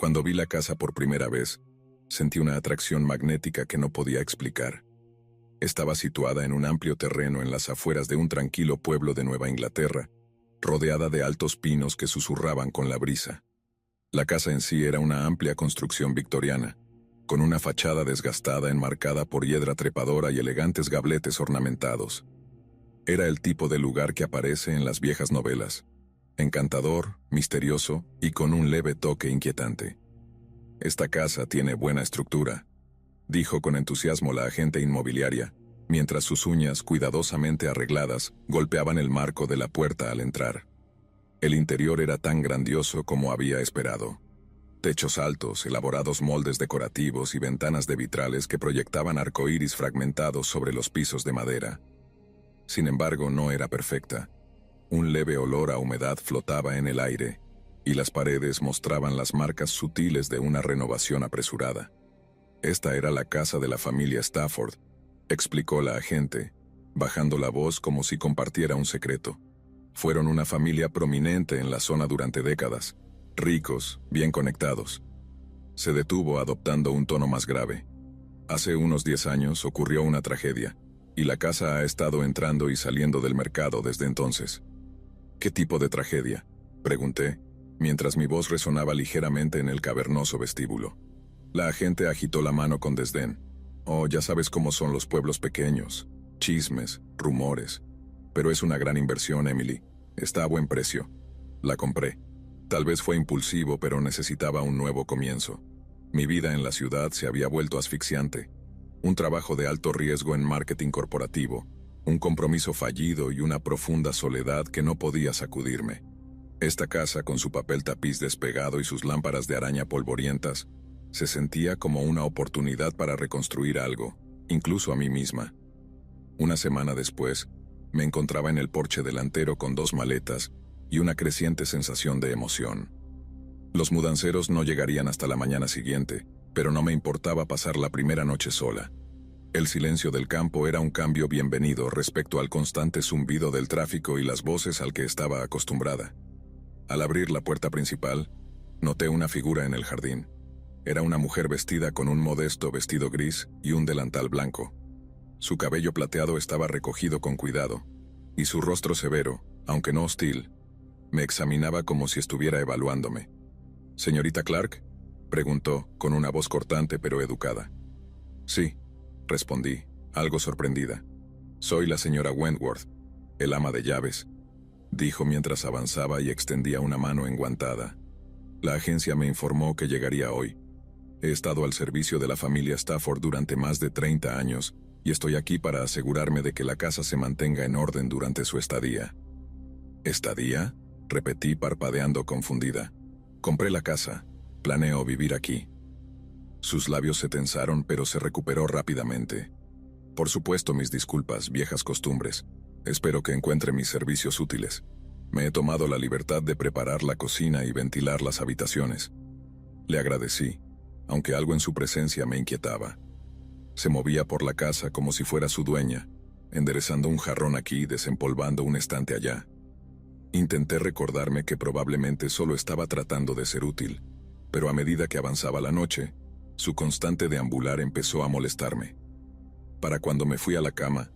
Cuando vi la casa por primera vez, sentí una atracción magnética que no podía explicar. Estaba situada en un amplio terreno en las afueras de un tranquilo pueblo de Nueva Inglaterra, rodeada de altos pinos que susurraban con la brisa. La casa en sí era una amplia construcción victoriana, con una fachada desgastada enmarcada por hiedra trepadora y elegantes gabletes ornamentados. Era el tipo de lugar que aparece en las viejas novelas, encantador, misterioso y con un leve toque inquietante. «Esta casa tiene buena estructura», dijo con entusiasmo la agente inmobiliaria, mientras sus uñas, cuidadosamente arregladas, golpeaban el marco de la puerta al entrar. El interior era tan grandioso como había esperado. Techos altos, elaborados moldes decorativos y ventanas de vitrales que proyectaban arcoíris fragmentados sobre los pisos de madera. Sin embargo, no era perfecta. Un leve olor a humedad flotaba en el aire, y las paredes mostraban las marcas sutiles de una renovación apresurada. «Esta era la casa de la familia Stafford», explicó la agente, bajando la voz como si compartiera un secreto. «Fueron una familia prominente en la zona durante décadas, ricos, bien conectados». Se detuvo adoptando un tono más grave. «Hace unos 10 años ocurrió una tragedia, y la casa ha estado entrando y saliendo del mercado desde entonces». «¿Qué tipo de tragedia?», pregunté, mientras mi voz resonaba ligeramente en el cavernoso vestíbulo. La agente agitó la mano con desdén. «Oh, ya sabes cómo son los pueblos pequeños. Chismes, rumores. Pero es una gran inversión, Emily. Está a buen precio. La compré. Tal vez fue impulsivo, pero necesitaba un nuevo comienzo. Mi vida en la ciudad se había vuelto asfixiante. Un trabajo de alto riesgo en marketing corporativo, un compromiso fallido y una profunda soledad que no podía sacudirme. Esta casa, con su papel tapiz despegado y sus lámparas de araña polvorientas, se sentía como una oportunidad para reconstruir algo, incluso a mí misma. Una semana después, me encontraba en el porche delantero con 2 maletas y una creciente sensación de emoción. Los mudanceros no llegarían hasta la mañana siguiente, pero no me importaba pasar la primera noche sola. El silencio del campo era un cambio bienvenido respecto al constante zumbido del tráfico y las voces al que estaba acostumbrada. Al abrir la puerta principal, noté una figura en el jardín. Era una mujer vestida con un modesto vestido gris y un delantal blanco. Su cabello plateado estaba recogido con cuidado, y su rostro severo, aunque no hostil, me examinaba como si estuviera evaluándome. «¿Señorita Clark?», preguntó, con una voz cortante pero educada. «Sí», respondí, algo sorprendida. «Soy la señora Wentworth, el ama de llaves», dijo mientras avanzaba y extendía una mano enguantada. «La agencia me informó que llegaría hoy. He estado al servicio de la familia Stafford durante más de 30 años y estoy aquí para asegurarme de que la casa se mantenga en orden durante su estadía». «¿Estadía?», repetí parpadeando confundida. «Compré la casa. Planeo vivir aquí». Sus labios se tensaron, pero se recuperó rápidamente. «Por supuesto, mis disculpas, viejas costumbres. Espero que encuentre mis servicios útiles. Me he tomado la libertad de preparar la cocina y ventilar las habitaciones». Le agradecí, aunque algo en su presencia me inquietaba. Se movía por la casa como si fuera su dueña, enderezando un jarrón aquí y desempolvando un estante allá. Intenté recordarme que probablemente solo estaba tratando de ser útil, pero a medida que avanzaba la noche, su constante deambular empezó a molestarme. Para cuando me fui a la cama,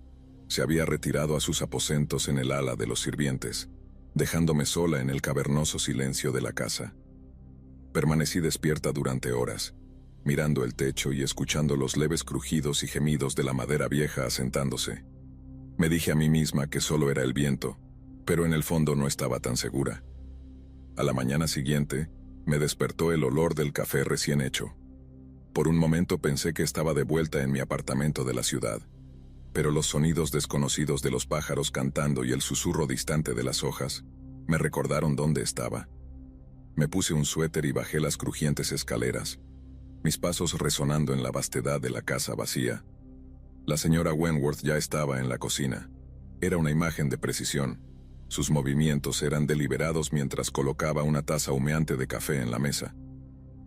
se había retirado a sus aposentos en el ala de los sirvientes, dejándome sola en el cavernoso silencio de la casa. Permanecí despierta durante horas, mirando el techo y escuchando los leves crujidos y gemidos de la madera vieja asentándose. Me dije a mí misma que solo era el viento, pero en el fondo no estaba tan segura. A la mañana siguiente, me despertó el olor del café recién hecho. Por un momento pensé que estaba de vuelta en mi apartamento de la ciudad, pero los sonidos desconocidos de los pájaros cantando y el susurro distante de las hojas me recordaron dónde estaba. Me puse un suéter y bajé las crujientes escaleras, mis pasos resonando en la vastedad de la casa vacía. La señora Wentworth ya estaba en la cocina. Era una imagen de precisión. Sus movimientos eran deliberados mientras colocaba una taza humeante de café en la mesa.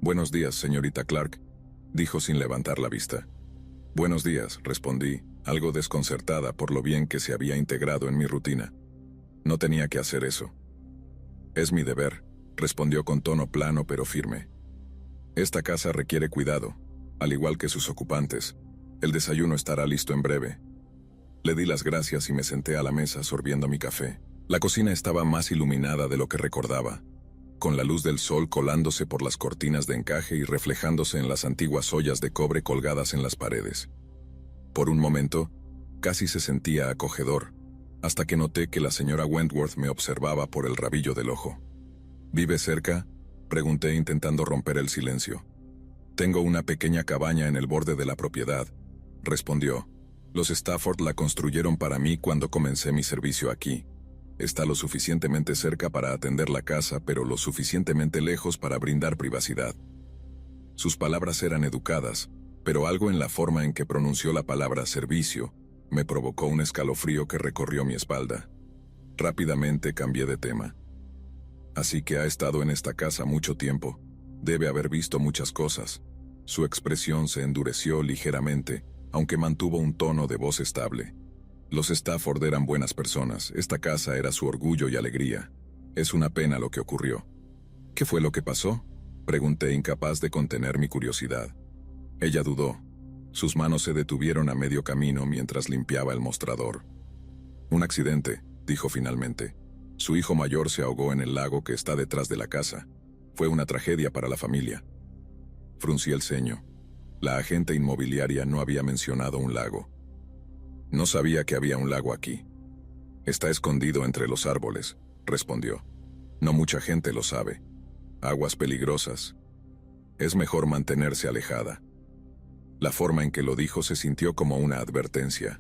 «Buenos días, señorita Clark», dijo sin levantar la vista. «Buenos días», respondí, algo desconcertada por lo bien que se había integrado en mi rutina. No tenía que hacer eso. «Es mi deber», respondió con tono plano pero firme. Esta casa requiere cuidado, al igual que sus ocupantes. El desayuno estará listo en breve. Le di las gracias y me senté a la mesa sorbiendo mi café. La cocina estaba más iluminada de lo que recordaba, con la luz del sol colándose por las cortinas de encaje y reflejándose en las antiguas ollas de cobre colgadas en las paredes. Por un momento, casi se sentía acogedor, hasta que noté que la señora Wentworth me observaba por el rabillo del ojo. ¿Vive cerca?, pregunté intentando romper el silencio. Tengo una pequeña cabaña en el borde de la propiedad, respondió. Los Stafford la construyeron para mí cuando comencé mi servicio aquí. Está lo suficientemente cerca para atender la casa, pero lo suficientemente lejos para brindar privacidad. Sus palabras eran educadas, pero algo en la forma en que pronunció la palabra servicio me provocó un escalofrío que recorrió mi espalda. Rápidamente cambié de tema. Así que ha estado en esta casa mucho tiempo. Debe haber visto muchas cosas. Su expresión se endureció ligeramente, aunque mantuvo un tono de voz estable. Los Stafford eran buenas personas. Esta casa era su orgullo y alegría. Es una pena lo que ocurrió. ¿Qué fue lo que pasó?, pregunté, incapaz de contener mi curiosidad. Ella dudó. Sus manos se detuvieron a medio camino mientras limpiaba el mostrador. Un accidente, dijo finalmente. Su hijo mayor se ahogó en el lago que está detrás de la casa. Fue una tragedia para la familia. Fruncí el ceño. La agente inmobiliaria no había mencionado un lago. No sabía que había un lago aquí. Está escondido entre los árboles, respondió. No mucha gente lo sabe. Aguas peligrosas. Es mejor mantenerse alejada. La forma en que lo dijo se sintió como una advertencia,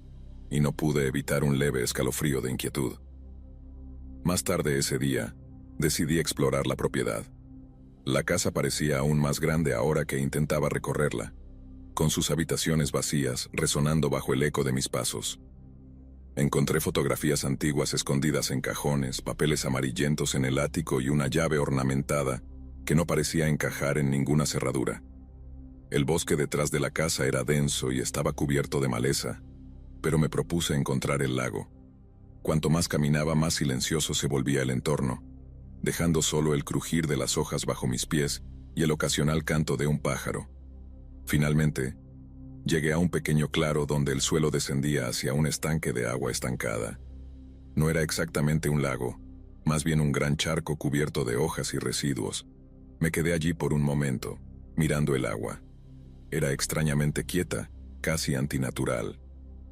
y no pude evitar un leve escalofrío de inquietud. Más tarde ese día, decidí explorar la propiedad. La casa parecía aún más grande ahora que intentaba recorrerla, con sus habitaciones vacías resonando bajo el eco de mis pasos. Encontré fotografías antiguas escondidas en cajones, papeles amarillentos en el ático y una llave ornamentada que no parecía encajar en ninguna cerradura. El bosque detrás de la casa era denso y estaba cubierto de maleza, pero me propuse encontrar el lago. Cuanto más caminaba, más silencioso se volvía el entorno, dejando solo el crujir de las hojas bajo mis pies y el ocasional canto de un pájaro. Finalmente, llegué a un pequeño claro donde el suelo descendía hacia un estanque de agua estancada. No era exactamente un lago, más bien un gran charco cubierto de hojas y residuos. Me quedé allí por un momento, mirando el agua. Era extrañamente quieta, casi antinatural.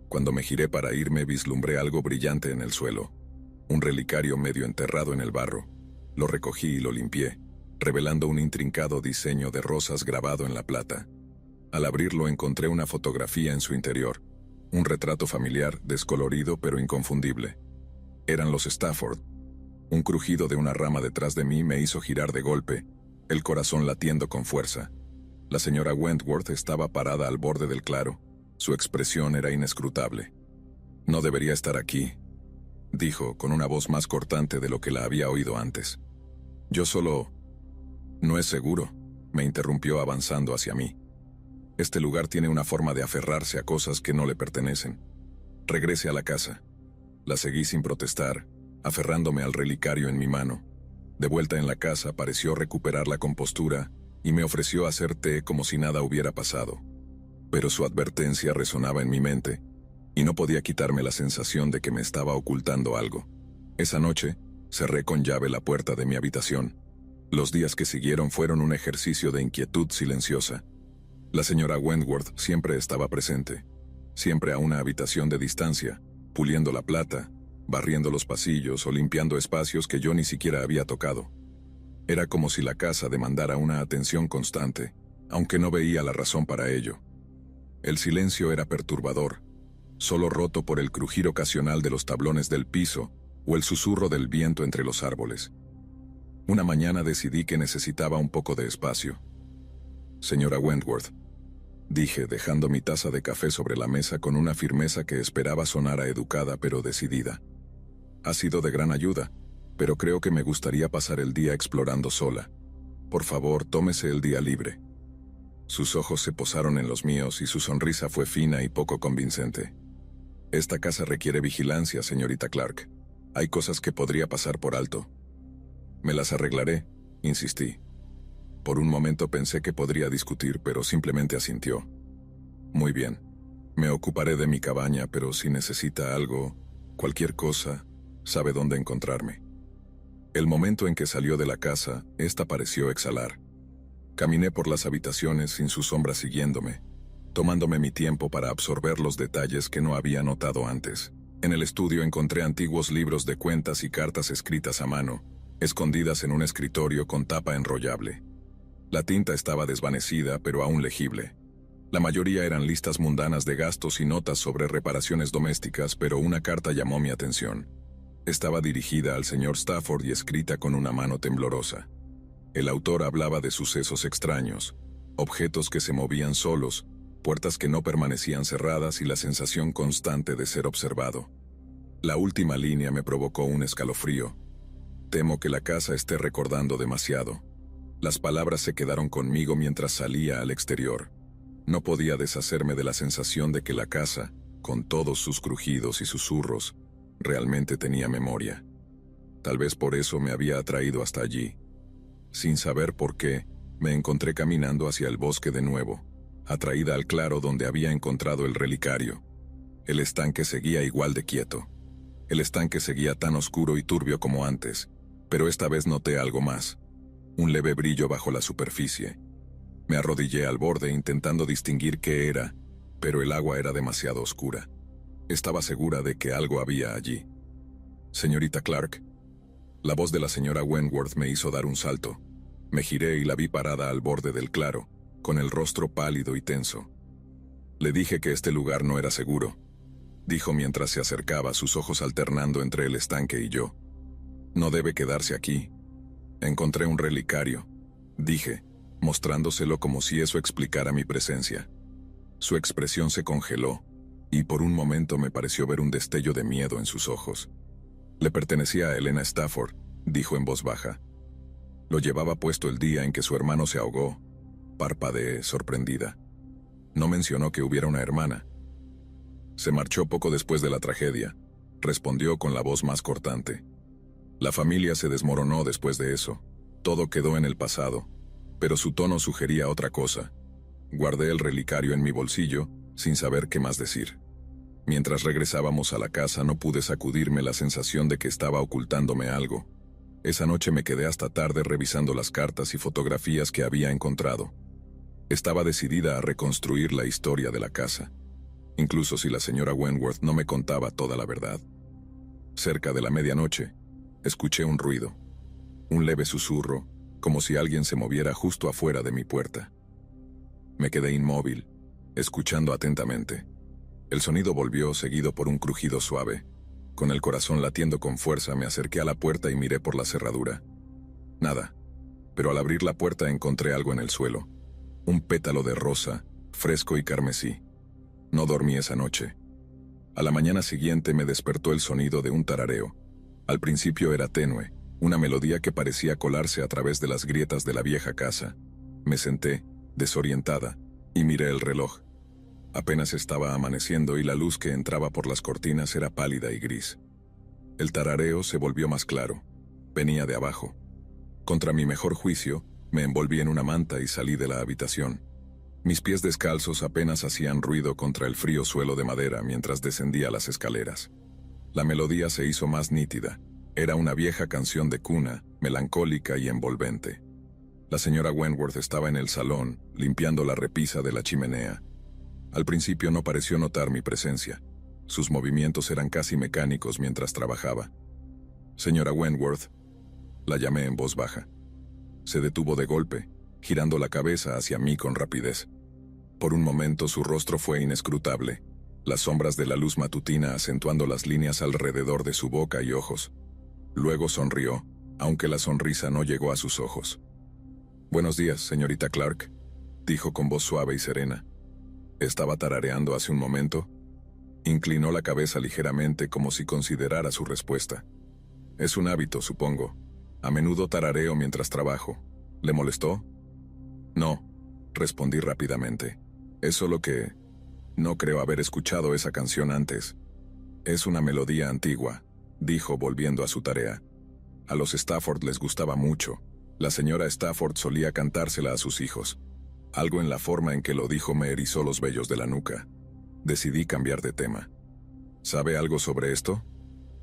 Cuando me giré para irme, vislumbré algo brillante en el suelo, un relicario medio enterrado en el barro. Lo recogí y lo limpié, revelando un intrincado diseño de rosas grabado en la plata. Al abrirlo encontré una fotografía en su interior, un retrato familiar, descolorido pero inconfundible. Eran los Stafford. Un crujido de una rama detrás de mí me hizo girar de golpe, el corazón latiendo con fuerza. La señora Wentworth estaba parada al borde del claro. Su expresión era inescrutable. «No debería estar aquí», dijo con una voz más cortante de lo que la había oído antes. «Yo solo... No es seguro», me interrumpió avanzando hacia mí. «Este lugar tiene una forma de aferrarse a cosas que no le pertenecen. Regrese a la casa». La seguí sin protestar, aferrándome al relicario en mi mano. De vuelta en la casa pareció recuperar la compostura y me ofreció hacer té como si nada hubiera pasado. Pero su advertencia resonaba en mi mente, y no podía quitarme la sensación de que me estaba ocultando algo. Esa noche, cerré con llave la puerta de mi habitación. Los días que siguieron fueron un ejercicio de inquietud silenciosa. La señora Wentworth siempre estaba presente, siempre a una habitación de distancia, puliendo la plata, barriendo los pasillos o limpiando espacios que yo ni siquiera había tocado. Era como si la casa demandara una atención constante, aunque no veía la razón para ello. El silencio era perturbador, solo roto por el crujir ocasional de los tablones del piso o el susurro del viento entre los árboles. Una mañana decidí que necesitaba un poco de espacio. «Señora Wentworth», dije, dejando mi taza de café sobre la mesa con una firmeza que esperaba sonara educada pero decidida. «Ha sido de gran ayuda, pero creo que me gustaría pasar el día explorando sola. Por favor, tómese el día libre». Sus ojos se posaron en los míos y su sonrisa fue fina y poco convincente. «Esta casa requiere vigilancia, señorita Clark. Hay cosas que podría pasar por alto». «Me las arreglaré», insistí. Por un momento pensé que podría discutir, pero simplemente asintió. Muy bien. Me ocuparé de mi cabaña, pero si necesita algo, cualquier cosa, sabe dónde encontrarme. El momento en que salió de la casa, esta pareció exhalar. Caminé por las habitaciones sin su sombra siguiéndome, tomándome mi tiempo para absorber los detalles que no había notado antes. En el estudio encontré antiguos libros de cuentas y cartas escritas a mano, escondidas en un escritorio con tapa enrollable. La tinta estaba desvanecida, pero aún legible. La mayoría eran listas mundanas de gastos y notas sobre reparaciones domésticas, pero una carta llamó mi atención. Estaba dirigida al señor Stafford y escrita con una mano temblorosa. El autor hablaba de sucesos extraños, objetos que se movían solos, puertas que no permanecían cerradas y la sensación constante de ser observado. La última línea me provocó un escalofrío. Temo que la casa esté recordando demasiado. Las palabras se quedaron conmigo mientras salía al exterior. No podía deshacerme de la sensación de que la casa, con todos sus crujidos y susurros, realmente tenía memoria. Tal vez por eso me había atraído hasta allí. Sin saber por qué, me encontré caminando hacia el bosque de nuevo, atraída al claro donde había encontrado el relicario. El estanque seguía igual de quieto. El estanque seguía tan oscuro y turbio como antes, pero esta vez noté algo más. Un leve brillo bajo la superficie. Me arrodillé al borde intentando distinguir qué era, pero el agua era demasiado oscura. Estaba segura de que algo había allí. «Señorita Clark». La voz de la señora Wentworth me hizo dar un salto. Me giré y la vi parada al borde del claro, con el rostro pálido y tenso. «Le dije que este lugar no era seguro», dijo mientras se acercaba, sus ojos alternando entre el estanque y yo. «No debe quedarse aquí. Encontré un relicario», dije, mostrándoselo como si eso explicara mi presencia. Su expresión se congeló, y por un momento me pareció ver un destello de miedo en sus ojos. «Le pertenecía a Elena Stafford», dijo en voz baja. «Lo llevaba puesto el día en que su hermano se ahogó». Parpadeé, sorprendida. No mencionó que hubiera una hermana. «Se marchó poco después de la tragedia», respondió con la voz más cortante. «La familia se desmoronó después de eso. Todo quedó en el pasado». Pero su tono sugería otra cosa. Guardé el relicario en mi bolsillo, sin saber qué más decir. Mientras regresábamos a la casa no pude sacudirme la sensación de que estaba ocultándome algo. Esa noche me quedé hasta tarde revisando las cartas y fotografías que había encontrado. Estaba decidida a reconstruir la historia de la casa, incluso si la señora Wentworth no me contaba toda la verdad. Cerca de la medianoche, escuché un ruido, un leve susurro, como si alguien se moviera justo afuera de mi puerta. Me quedé inmóvil, escuchando atentamente. El sonido volvió, seguido por un crujido suave. Con el corazón latiendo con fuerza, me acerqué a la puerta y miré por la cerradura. Nada, pero al abrir la puerta encontré algo en el suelo. Un pétalo de rosa, fresco y carmesí. No dormí esa noche. A la mañana siguiente me despertó el sonido de un tarareo. Al principio era tenue, una melodía que parecía colarse a través de las grietas de la vieja casa. Me senté, desorientada, y miré el reloj. Apenas estaba amaneciendo y la luz que entraba por las cortinas era pálida y gris. El tarareo se volvió más claro. Venía de abajo. Contra mi mejor juicio, me envolví en una manta y salí de la habitación. Mis pies descalzos apenas hacían ruido contra el frío suelo de madera mientras descendía las escaleras. La melodía se hizo más nítida. Era una vieja canción de cuna, melancólica y envolvente. La señora Wentworth estaba en el salón, limpiando la repisa de la chimenea. Al principio no pareció notar mi presencia. Sus movimientos eran casi mecánicos mientras trabajaba. «Señora Wentworth», la llamé en voz baja. Se detuvo de golpe, girando la cabeza hacia mí con rapidez. Por un momento su rostro fue inescrutable, las sombras de la luz matutina acentuando las líneas alrededor de su boca y ojos. Luego sonrió, aunque la sonrisa no llegó a sus ojos. «Buenos días, señorita Clark», dijo con voz suave y serena. «¿Estaba tarareando hace un momento?» Inclinó la cabeza ligeramente como si considerara su respuesta. «Es un hábito, supongo. A menudo tarareo mientras trabajo. ¿Le molestó?» «No», respondí rápidamente. «Es solo que no creo haber escuchado esa canción antes. Es una melodía antigua», dijo volviendo a su tarea. «A los Stafford les gustaba mucho. La señora Stafford solía cantársela a sus hijos. Algo en la forma en que lo dijo me erizó los vellos de la nuca. Decidí cambiar de tema. ¿Sabe algo sobre esto?,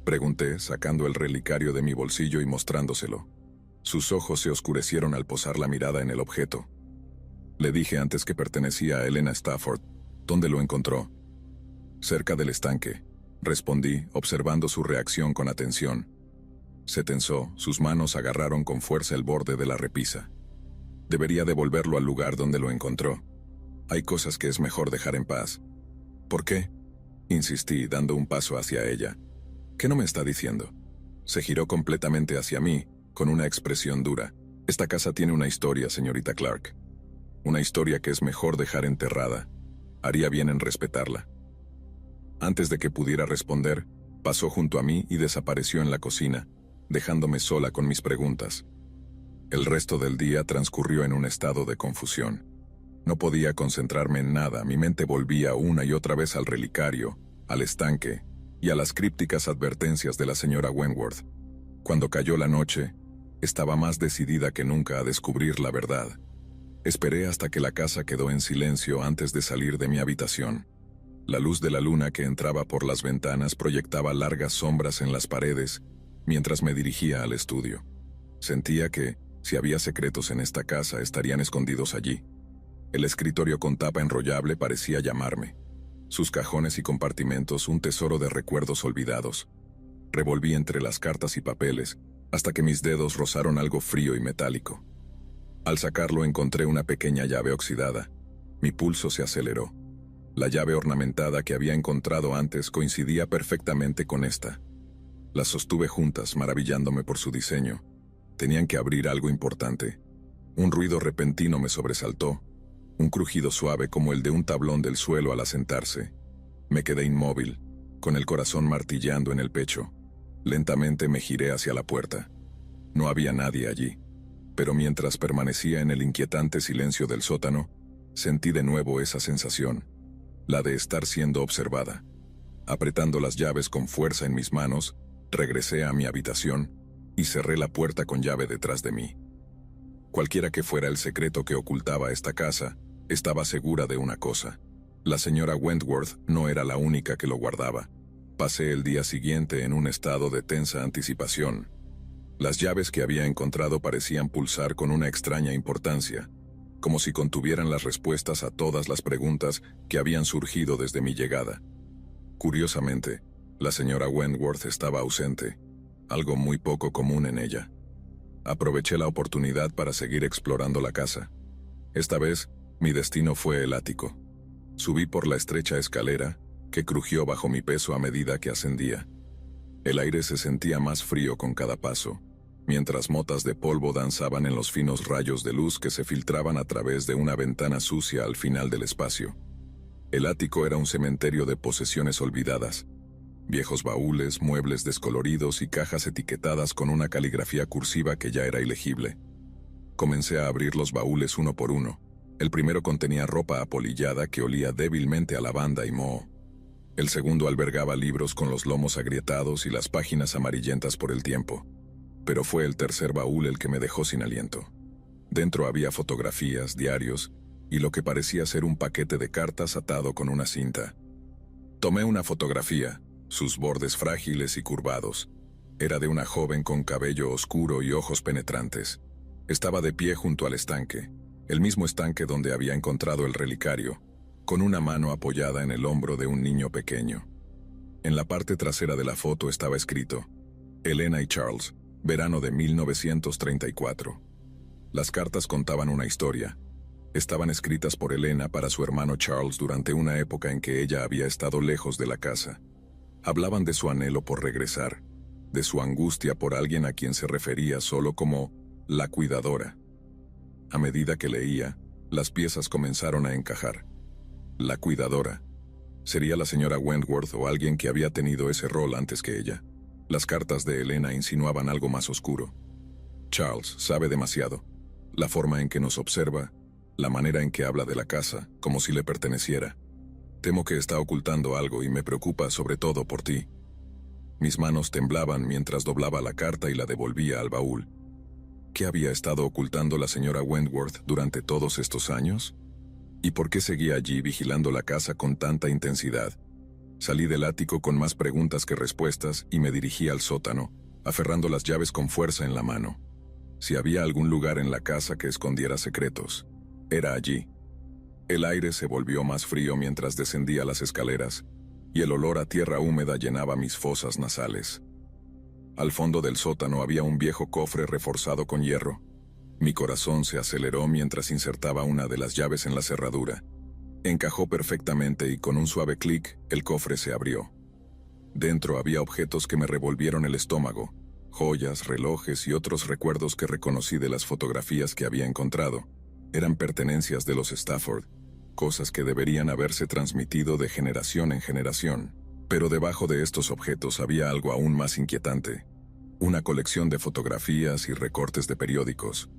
pregunté, sacando el relicario de mi bolsillo y mostrándoselo. Sus ojos se oscurecieron al posar la mirada en el objeto. Le dije antes que pertenecía a Elena Stafford. ¿Dónde lo encontró? Cerca del estanque, respondí, observando su reacción con atención. Se tensó, sus manos agarraron con fuerza el borde de la repisa. Debería devolverlo al lugar donde lo encontró. Hay cosas que es mejor dejar en paz. ¿Por qué?, insistí, dando un paso hacia ella. ¿Qué no me está diciendo? Se giró completamente hacia mí, con una expresión dura. Esta casa tiene una historia, señorita Clark. Una historia que es mejor dejar enterrada. Haría bien en respetarla. Antes de que pudiera responder, pasó junto a mí y desapareció en la cocina, dejándome sola con mis preguntas. El resto del día transcurrió en un estado de confusión. No podía concentrarme en nada, mi mente volvía una y otra vez al relicario, al estanque y a las crípticas advertencias de la señora Wentworth. Cuando cayó la noche, estaba más decidida que nunca a descubrir la verdad. Esperé hasta que la casa quedó en silencio antes de salir de mi habitación. La luz de la luna que entraba por las ventanas proyectaba largas sombras en las paredes mientras me dirigía al estudio. Sentía que, si había secretos en esta casa, estarían escondidos allí. El escritorio con tapa enrollable parecía llamarme. Sus cajones y compartimentos, un tesoro de recuerdos olvidados. Revolví entre las cartas y papeles, hasta que mis dedos rozaron algo frío y metálico. Al sacarlo encontré una pequeña llave oxidada. Mi pulso se aceleró. La llave ornamentada que había encontrado antes coincidía perfectamente con esta. Las sostuve juntas, maravillándome por su diseño. Tenían que abrir algo importante. Un ruido repentino me sobresaltó. Un crujido suave como el de un tablón del suelo al asentarse. Me quedé inmóvil, con el corazón martillando en el pecho. Lentamente me giré hacia la puerta. No había nadie allí, pero mientras permanecía en el inquietante silencio del sótano, sentí de nuevo esa sensación, la de estar siendo observada. Apretando las llaves con fuerza en mis manos, regresé a mi habitación y cerré la puerta con llave detrás de mí. Cualquiera que fuera el secreto que ocultaba esta casa, estaba segura de una cosa. La señora Wentworth no era la única que lo guardaba. Pasé el día siguiente en un estado de tensa anticipación. Las llaves que había encontrado parecían pulsar con una extraña importancia, como si contuvieran las respuestas a todas las preguntas que habían surgido desde mi llegada. Curiosamente, la señora Wentworth estaba ausente, algo muy poco común en ella. Aproveché la oportunidad para seguir explorando la casa. Esta vez, mi destino fue el ático. Subí por la estrecha escalera, que crujió bajo mi peso a medida que ascendía. El aire se sentía más frío con cada paso, mientras motas de polvo danzaban en los finos rayos de luz que se filtraban a través de una ventana sucia al final del espacio. El ático era un cementerio de posesiones olvidadas. Viejos baúles, muebles descoloridos y cajas etiquetadas con una caligrafía cursiva que ya era ilegible. Comencé a abrir los baúles uno por uno. El primero contenía ropa apolillada que olía débilmente a lavanda y moho. El segundo albergaba libros con los lomos agrietados y las páginas amarillentas por el tiempo. Pero fue el tercer baúl el que me dejó sin aliento. Dentro había fotografías, diarios y lo que parecía ser un paquete de cartas atado con una cinta. Tomé una fotografía, sus bordes frágiles y curvados. Era de una joven con cabello oscuro y ojos penetrantes. Estaba de pie junto al estanque, el mismo estanque donde había encontrado el relicario, con una mano apoyada en el hombro de un niño pequeño. En la parte trasera de la foto estaba escrito: Elena y Charles, verano de 1934. Las cartas contaban una historia. Estaban escritas por Elena para su hermano Charles durante una época en que ella había estado lejos de la casa. Hablaban de su anhelo por regresar, de su angustia por alguien a quien se refería solo como la cuidadora. A medida que leía, las piezas comenzaron a encajar. La cuidadora. ¿Sería la señora Wentworth o alguien que había tenido ese rol antes que ella? Las cartas de Elena insinuaban algo más oscuro. Charles sabe demasiado. La forma en que nos observa, la manera en que habla de la casa, como si le perteneciera. Temo que está ocultando algo y me preocupa sobre todo por ti. Mis manos temblaban mientras doblaba la carta y la devolvía al baúl. ¿Qué había estado ocultando la señora Wentworth durante todos estos años? ¿Y por qué seguía allí vigilando la casa con tanta intensidad? Salí del ático con más preguntas que respuestas y me dirigí al sótano, aferrando las llaves con fuerza en la mano. Si había algún lugar en la casa que escondiera secretos, era allí. El aire se volvió más frío mientras descendía las escaleras, y el olor a tierra húmeda llenaba mis fosas nasales. Al fondo del sótano había un viejo cofre reforzado con hierro. Mi corazón se aceleró mientras insertaba una de las llaves en la cerradura. Encajó perfectamente y con un suave clic, el cofre se abrió. Dentro había objetos que me revolvieron el estómago, joyas, relojes y otros recuerdos que reconocí de las fotografías que había encontrado. Eran pertenencias de los Stafford, cosas que deberían haberse transmitido de generación en generación. Pero debajo de estos objetos había algo aún más inquietante. Una colección de fotografías y recortes de periódicos.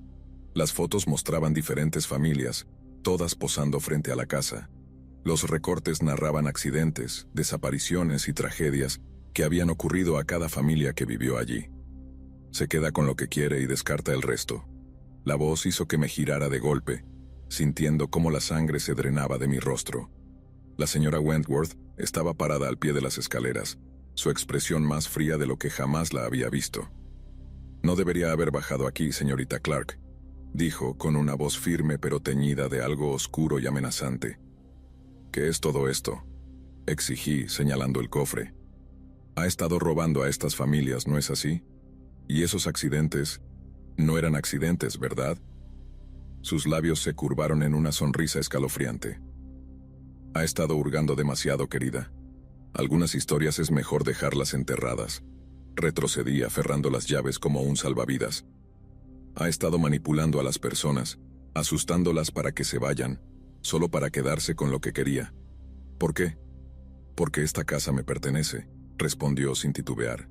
Las fotos mostraban diferentes familias, todas posando frente a la casa. Los recortes narraban accidentes, desapariciones y tragedias que habían ocurrido a cada familia que vivió allí. Se queda con lo que quiere y descarta el resto. La voz hizo que me girara de golpe, sintiendo cómo la sangre se drenaba de mi rostro. La señora Wentworth estaba parada al pie de las escaleras, su expresión más fría de lo que jamás la había visto. «No debería haber bajado aquí, señorita Clark», dijo con una voz firme pero teñida de algo oscuro y amenazante. «¿Qué es todo esto?», exigí, señalando el cofre. «Ha estado robando a estas familias, ¿no es así? Y esos accidentes no eran accidentes, ¿verdad?». Sus labios se curvaron en una sonrisa escalofriante. «Ha estado hurgando demasiado, querida. Algunas historias es mejor dejarlas enterradas». Retrocedí aferrando las llaves como un salvavidas. «Ha estado manipulando a las personas, asustándolas para que se vayan, solo para quedarse con lo que quería». «¿Por qué?». «Porque esta casa me pertenece», respondió sin titubear.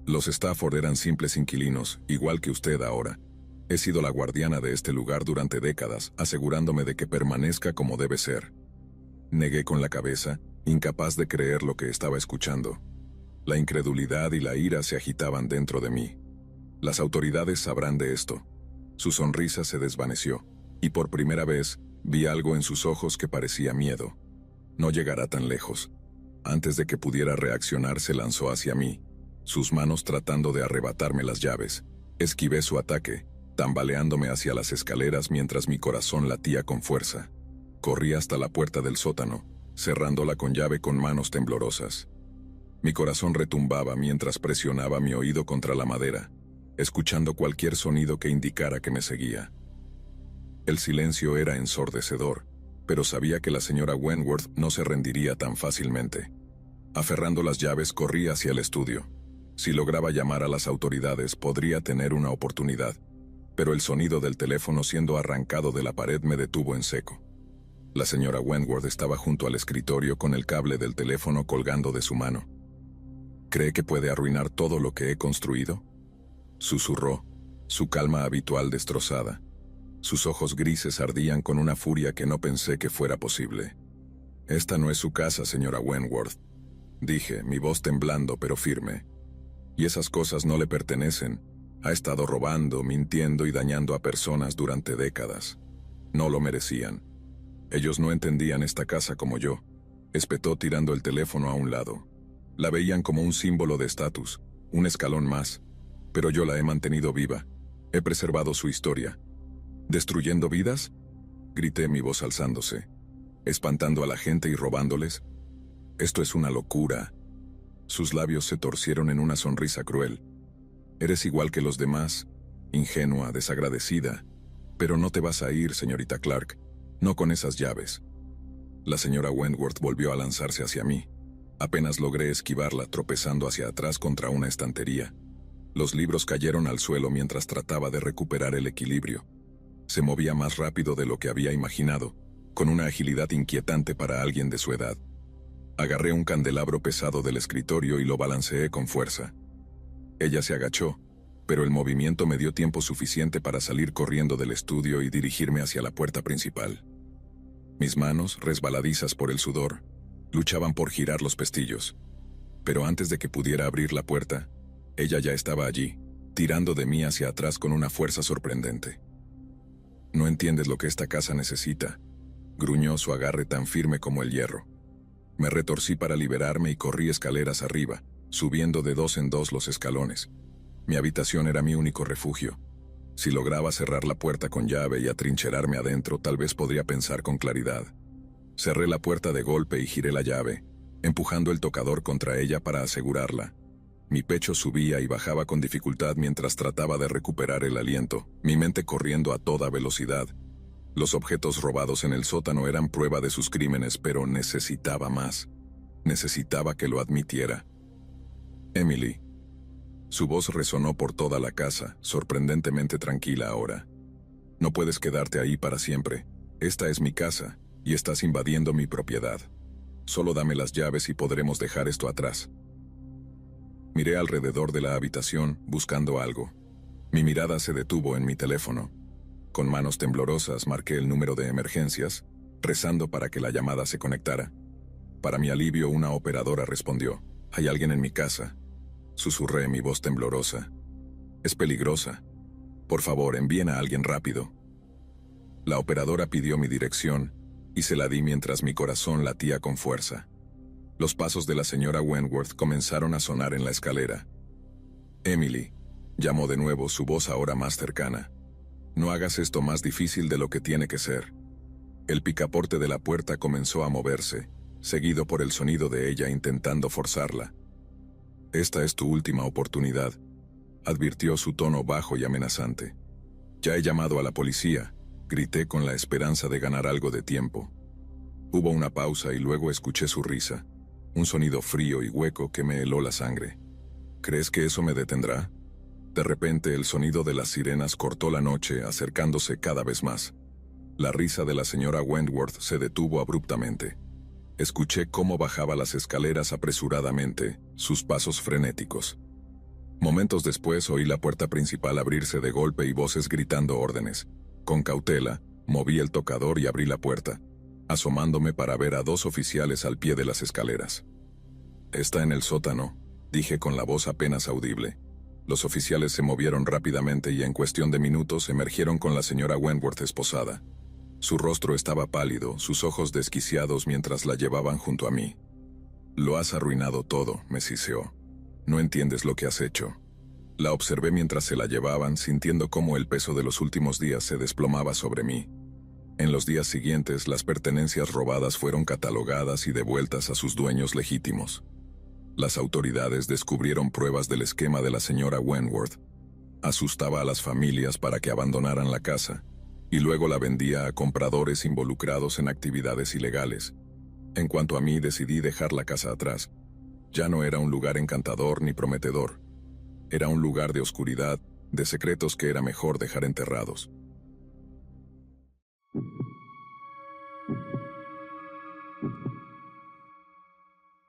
«Los Stafford eran simples inquilinos, igual que usted ahora. He sido la guardiana de este lugar durante décadas, asegurándome de que permanezca como debe ser». Negué con la cabeza, incapaz de creer lo que estaba escuchando. La incredulidad y la ira se agitaban dentro de mí. Las autoridades sabrán de esto. Su sonrisa se desvaneció, y por primera vez vi algo en sus ojos que parecía miedo. No llegará tan lejos. Antes de que pudiera reaccionar, se lanzó hacia mí, sus manos tratando de arrebatarme las llaves. Esquivé su ataque, tambaleándome hacia las escaleras mientras mi corazón latía con fuerza. Corrí hasta la puerta del sótano, cerrándola con llave con manos temblorosas. Mi corazón retumbaba mientras presionaba mi oído contra la madera, escuchando cualquier sonido que indicara que me seguía. El silencio era ensordecedor, pero sabía que la señora Wentworth no se rendiría tan fácilmente. Aferrando las llaves, corrí hacia el estudio. Si lograba llamar a las autoridades, podría tener una oportunidad, pero el sonido del teléfono siendo arrancado de la pared me detuvo en seco. La señora Wentworth estaba junto al escritorio con el cable del teléfono colgando de su mano. «¿Cree que puede arruinar todo lo que he construido?», susurró, su calma habitual destrozada. Sus ojos grises ardían con una furia que no pensé que fuera posible. «Esta no es su casa, señora Wentworth», dije, mi voz temblando pero firme. «Y esas cosas no le pertenecen. Ha estado robando, mintiendo y dañando a personas durante décadas. No lo merecían. Ellos no entendían esta casa como yo», espetó tirando el teléfono a un lado. «La veían como un símbolo de estatus, un escalón más, pero yo la he mantenido viva. He preservado su historia». «¿Destruyendo vidas?», grité, mi voz alzándose. «¿Espantando a la gente y robándoles? Esto es una locura». Sus labios se torcieron en una sonrisa cruel. «Eres igual que los demás, ingenua, desagradecida. Pero no te vas a ir, señorita Clark, no con esas llaves». La señora Wentworth volvió a lanzarse hacia mí. Apenas logré esquivarla, tropezando hacia atrás contra una estantería. Los libros cayeron al suelo mientras trataba de recuperar el equilibrio. Se movía más rápido de lo que había imaginado, con una agilidad inquietante para alguien de su edad. Agarré un candelabro pesado del escritorio y lo balanceé con fuerza. Ella se agachó, pero el movimiento me dio tiempo suficiente para salir corriendo del estudio y dirigirme hacia la puerta principal. Mis manos, resbaladizas por el sudor, luchaban por girar los pestillos. Pero antes de que pudiera abrir la puerta, ella ya estaba allí, tirando de mí hacia atrás con una fuerza sorprendente. «No entiendes lo que esta casa necesita», gruñó su agarre tan firme como el hierro. Me retorcí para liberarme y corrí escaleras arriba, subiendo de 2 en 2 los escalones. Mi habitación era mi único refugio. Si lograba cerrar la puerta con llave y atrincherarme adentro, tal vez podría pensar con claridad. Cerré la puerta de golpe y giré la llave, empujando el tocador contra ella para asegurarla. Mi pecho subía y bajaba con dificultad mientras trataba de recuperar el aliento, mi mente corriendo a toda velocidad. Los objetos robados en el sótano eran prueba de sus crímenes, pero necesitaba más. Necesitaba que lo admitiera. «Emily». Su voz resonó por toda la casa, sorprendentemente tranquila ahora. «No puedes quedarte ahí para siempre. Esta es mi casa, y estás invadiendo mi propiedad. Solo dame las llaves y podremos dejar esto atrás». Miré alrededor de la habitación, buscando algo. Mi mirada se detuvo en mi teléfono. Con manos temblorosas marqué el número de emergencias, rezando para que la llamada se conectara. Para mi alivio, una operadora respondió. «Hay alguien en mi casa», susurré mi voz temblorosa. «Es peligrosa. Por favor, envíen a alguien rápido». La operadora pidió mi dirección, y se la di mientras mi corazón latía con fuerza. Los pasos de la señora Wentworth comenzaron a sonar en la escalera. «Emily», llamó de nuevo, su voz ahora más cercana. «No hagas esto más difícil de lo que tiene que ser». El picaporte de la puerta comenzó a moverse, seguido por el sonido de ella intentando forzarla. «Esta es tu última oportunidad», advirtió su tono bajo y amenazante. «Ya he llamado a la policía», grité con la esperanza de ganar algo de tiempo. Hubo una pausa y luego escuché su risa, un sonido frío y hueco que me heló la sangre. «¿Crees que eso me detendrá?» De repente el sonido de las sirenas cortó la noche, acercándose cada vez más. La risa de la señora Wentworth se detuvo abruptamente. Escuché cómo bajaba las escaleras apresuradamente, sus pasos frenéticos. Momentos después oí la puerta principal abrirse de golpe y voces gritando órdenes. Con cautela, moví el tocador y abrí la puerta, asomándome para ver a 2 oficiales al pie de las escaleras. «Está en el sótano», dije con la voz apenas audible. Los oficiales se movieron rápidamente y en cuestión de minutos emergieron con la señora Wentworth esposada. Su rostro estaba pálido, sus ojos desquiciados mientras la llevaban junto a mí. «Lo has arruinado todo», me siseó. «No entiendes lo que has hecho». La observé mientras se la llevaban, sintiendo cómo el peso de los últimos días se desplomaba sobre mí. En los días siguientes, las pertenencias robadas fueron catalogadas y devueltas a sus dueños legítimos. Las autoridades descubrieron pruebas del esquema de la señora Wentworth. Asustaba a las familias para que abandonaran la casa, y luego la vendía a compradores involucrados en actividades ilegales. En cuanto a mí, decidí dejar la casa atrás. Ya no era un lugar encantador ni prometedor. Era un lugar de oscuridad, de secretos que era mejor dejar enterrados.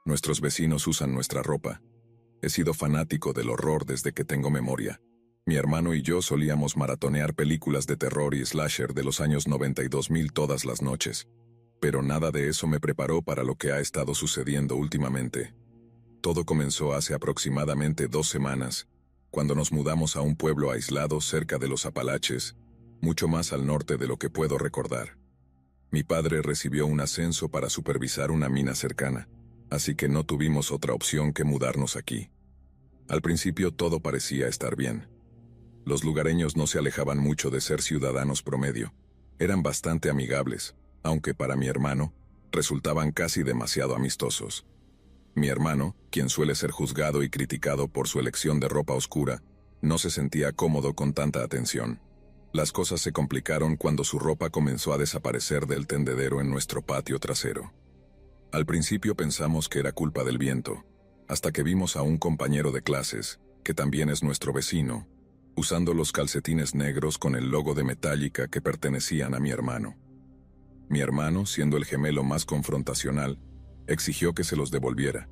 Nuestros vecinos usan nuestra ropa. He sido fanático del horror desde que tengo memoria. Mi hermano y yo solíamos maratonear películas de terror y slasher de los años 90 y 2000 todas las noches. Pero nada de eso me preparó para lo que ha estado sucediendo últimamente. Todo comenzó hace aproximadamente 2 semanas, cuando nos mudamos a un pueblo aislado cerca de los Apalaches, mucho más al norte de lo que puedo recordar. Mi padre recibió un ascenso para supervisar una mina cercana, así que no tuvimos otra opción que mudarnos aquí. Al principio todo parecía estar bien. Los lugareños no se alejaban mucho de ser ciudadanos promedio. Eran bastante amigables, aunque para mi hermano, resultaban casi demasiado amistosos. Mi hermano, quien suele ser juzgado y criticado por su elección de ropa oscura, no se sentía cómodo con tanta atención. Las cosas se complicaron cuando su ropa comenzó a desaparecer del tendedero en nuestro patio trasero. Al principio pensamos que era culpa del viento, hasta que vimos a un compañero de clases, que también es nuestro vecino, usando los calcetines negros con el logo de Metallica que pertenecían a mi hermano. Mi hermano, siendo el gemelo más confrontacional, exigió que se los devolviera.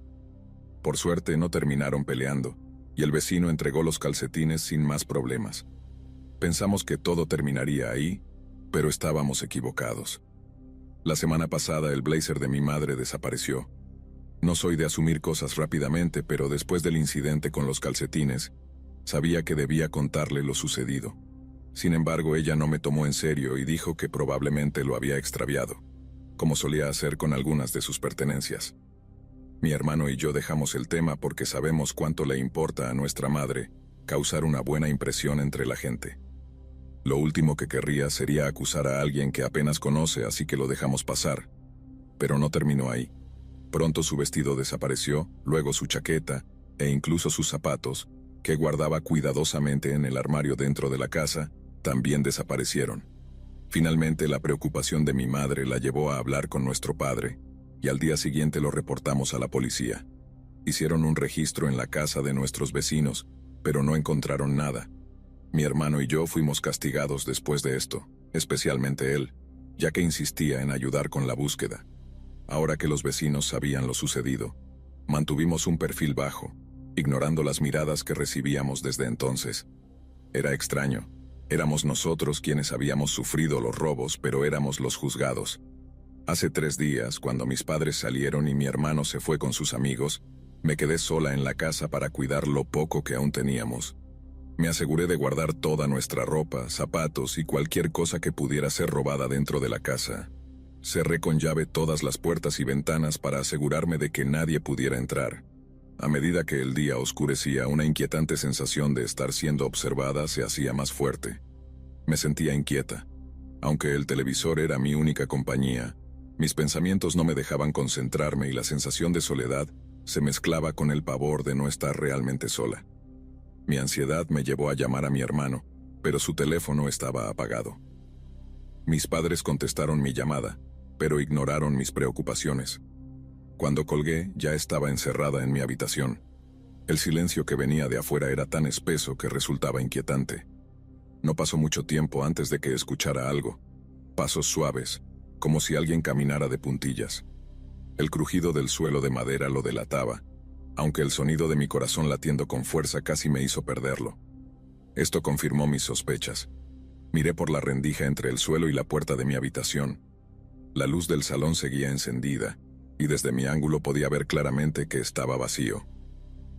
Por suerte no terminaron peleando, y el vecino entregó los calcetines sin más problemas. Pensamos que todo terminaría ahí, pero estábamos equivocados. La semana pasada el blazer de mi madre desapareció. No soy de asumir cosas rápidamente, pero después del incidente con los calcetines, Sabía que debía contarle lo sucedido. Sin embargo, ella no me tomó en serio y dijo que probablemente lo había extraviado, como solía hacer con algunas de sus pertenencias. Mi hermano y yo dejamos el tema porque sabemos cuánto le importa a nuestra madre causar una buena impresión entre la gente. Lo último que querría sería acusar a alguien que apenas conoce, así que lo dejamos pasar. Pero no terminó ahí. Pronto su vestido desapareció, luego su chaqueta, e incluso sus zapatos, que guardaba cuidadosamente en el armario dentro de la casa, también desaparecieron. Finalmente, la preocupación de mi madre la llevó a hablar con nuestro padre, y al día siguiente lo reportamos a la policía. Hicieron un registro en la casa de nuestros vecinos, pero no encontraron nada. Mi hermano y yo fuimos castigados después de esto, especialmente él, ya que insistía en ayudar con la búsqueda. Ahora que los vecinos sabían lo sucedido, mantuvimos un perfil bajo, ignorando las miradas que recibíamos desde entonces. Era extraño. Éramos nosotros quienes habíamos sufrido los robos, pero éramos los juzgados. Hace 3 días, cuando mis padres salieron y mi hermano se fue con sus amigos, me quedé sola en la casa para cuidar lo poco que aún teníamos. Me aseguré de guardar toda nuestra ropa, zapatos y cualquier cosa que pudiera ser robada dentro de la casa. Cerré con llave todas las puertas y ventanas para asegurarme de que nadie pudiera entrar. A medida que el día oscurecía, una inquietante sensación de estar siendo observada se hacía más fuerte. Me sentía inquieta. Aunque el televisor era mi única compañía, mis pensamientos no me dejaban concentrarme y la sensación de soledad se mezclaba con el pavor de no estar realmente sola. Mi ansiedad me llevó a llamar a mi hermano, pero su teléfono estaba apagado. Mis padres contestaron mi llamada, pero ignoraron mis preocupaciones. Cuando colgué, ya estaba encerrada en mi habitación. El silencio que venía de afuera era tan espeso que resultaba inquietante. No pasó mucho tiempo antes de que escuchara algo. Pasos suaves, como si alguien caminara de puntillas. El crujido del suelo de madera lo delataba, aunque el sonido de mi corazón latiendo con fuerza casi me hizo perderlo. Esto confirmó mis sospechas. Miré por la rendija entre el suelo y la puerta de mi habitación. La luz del salón seguía encendida, y desde mi ángulo podía ver claramente que estaba vacío.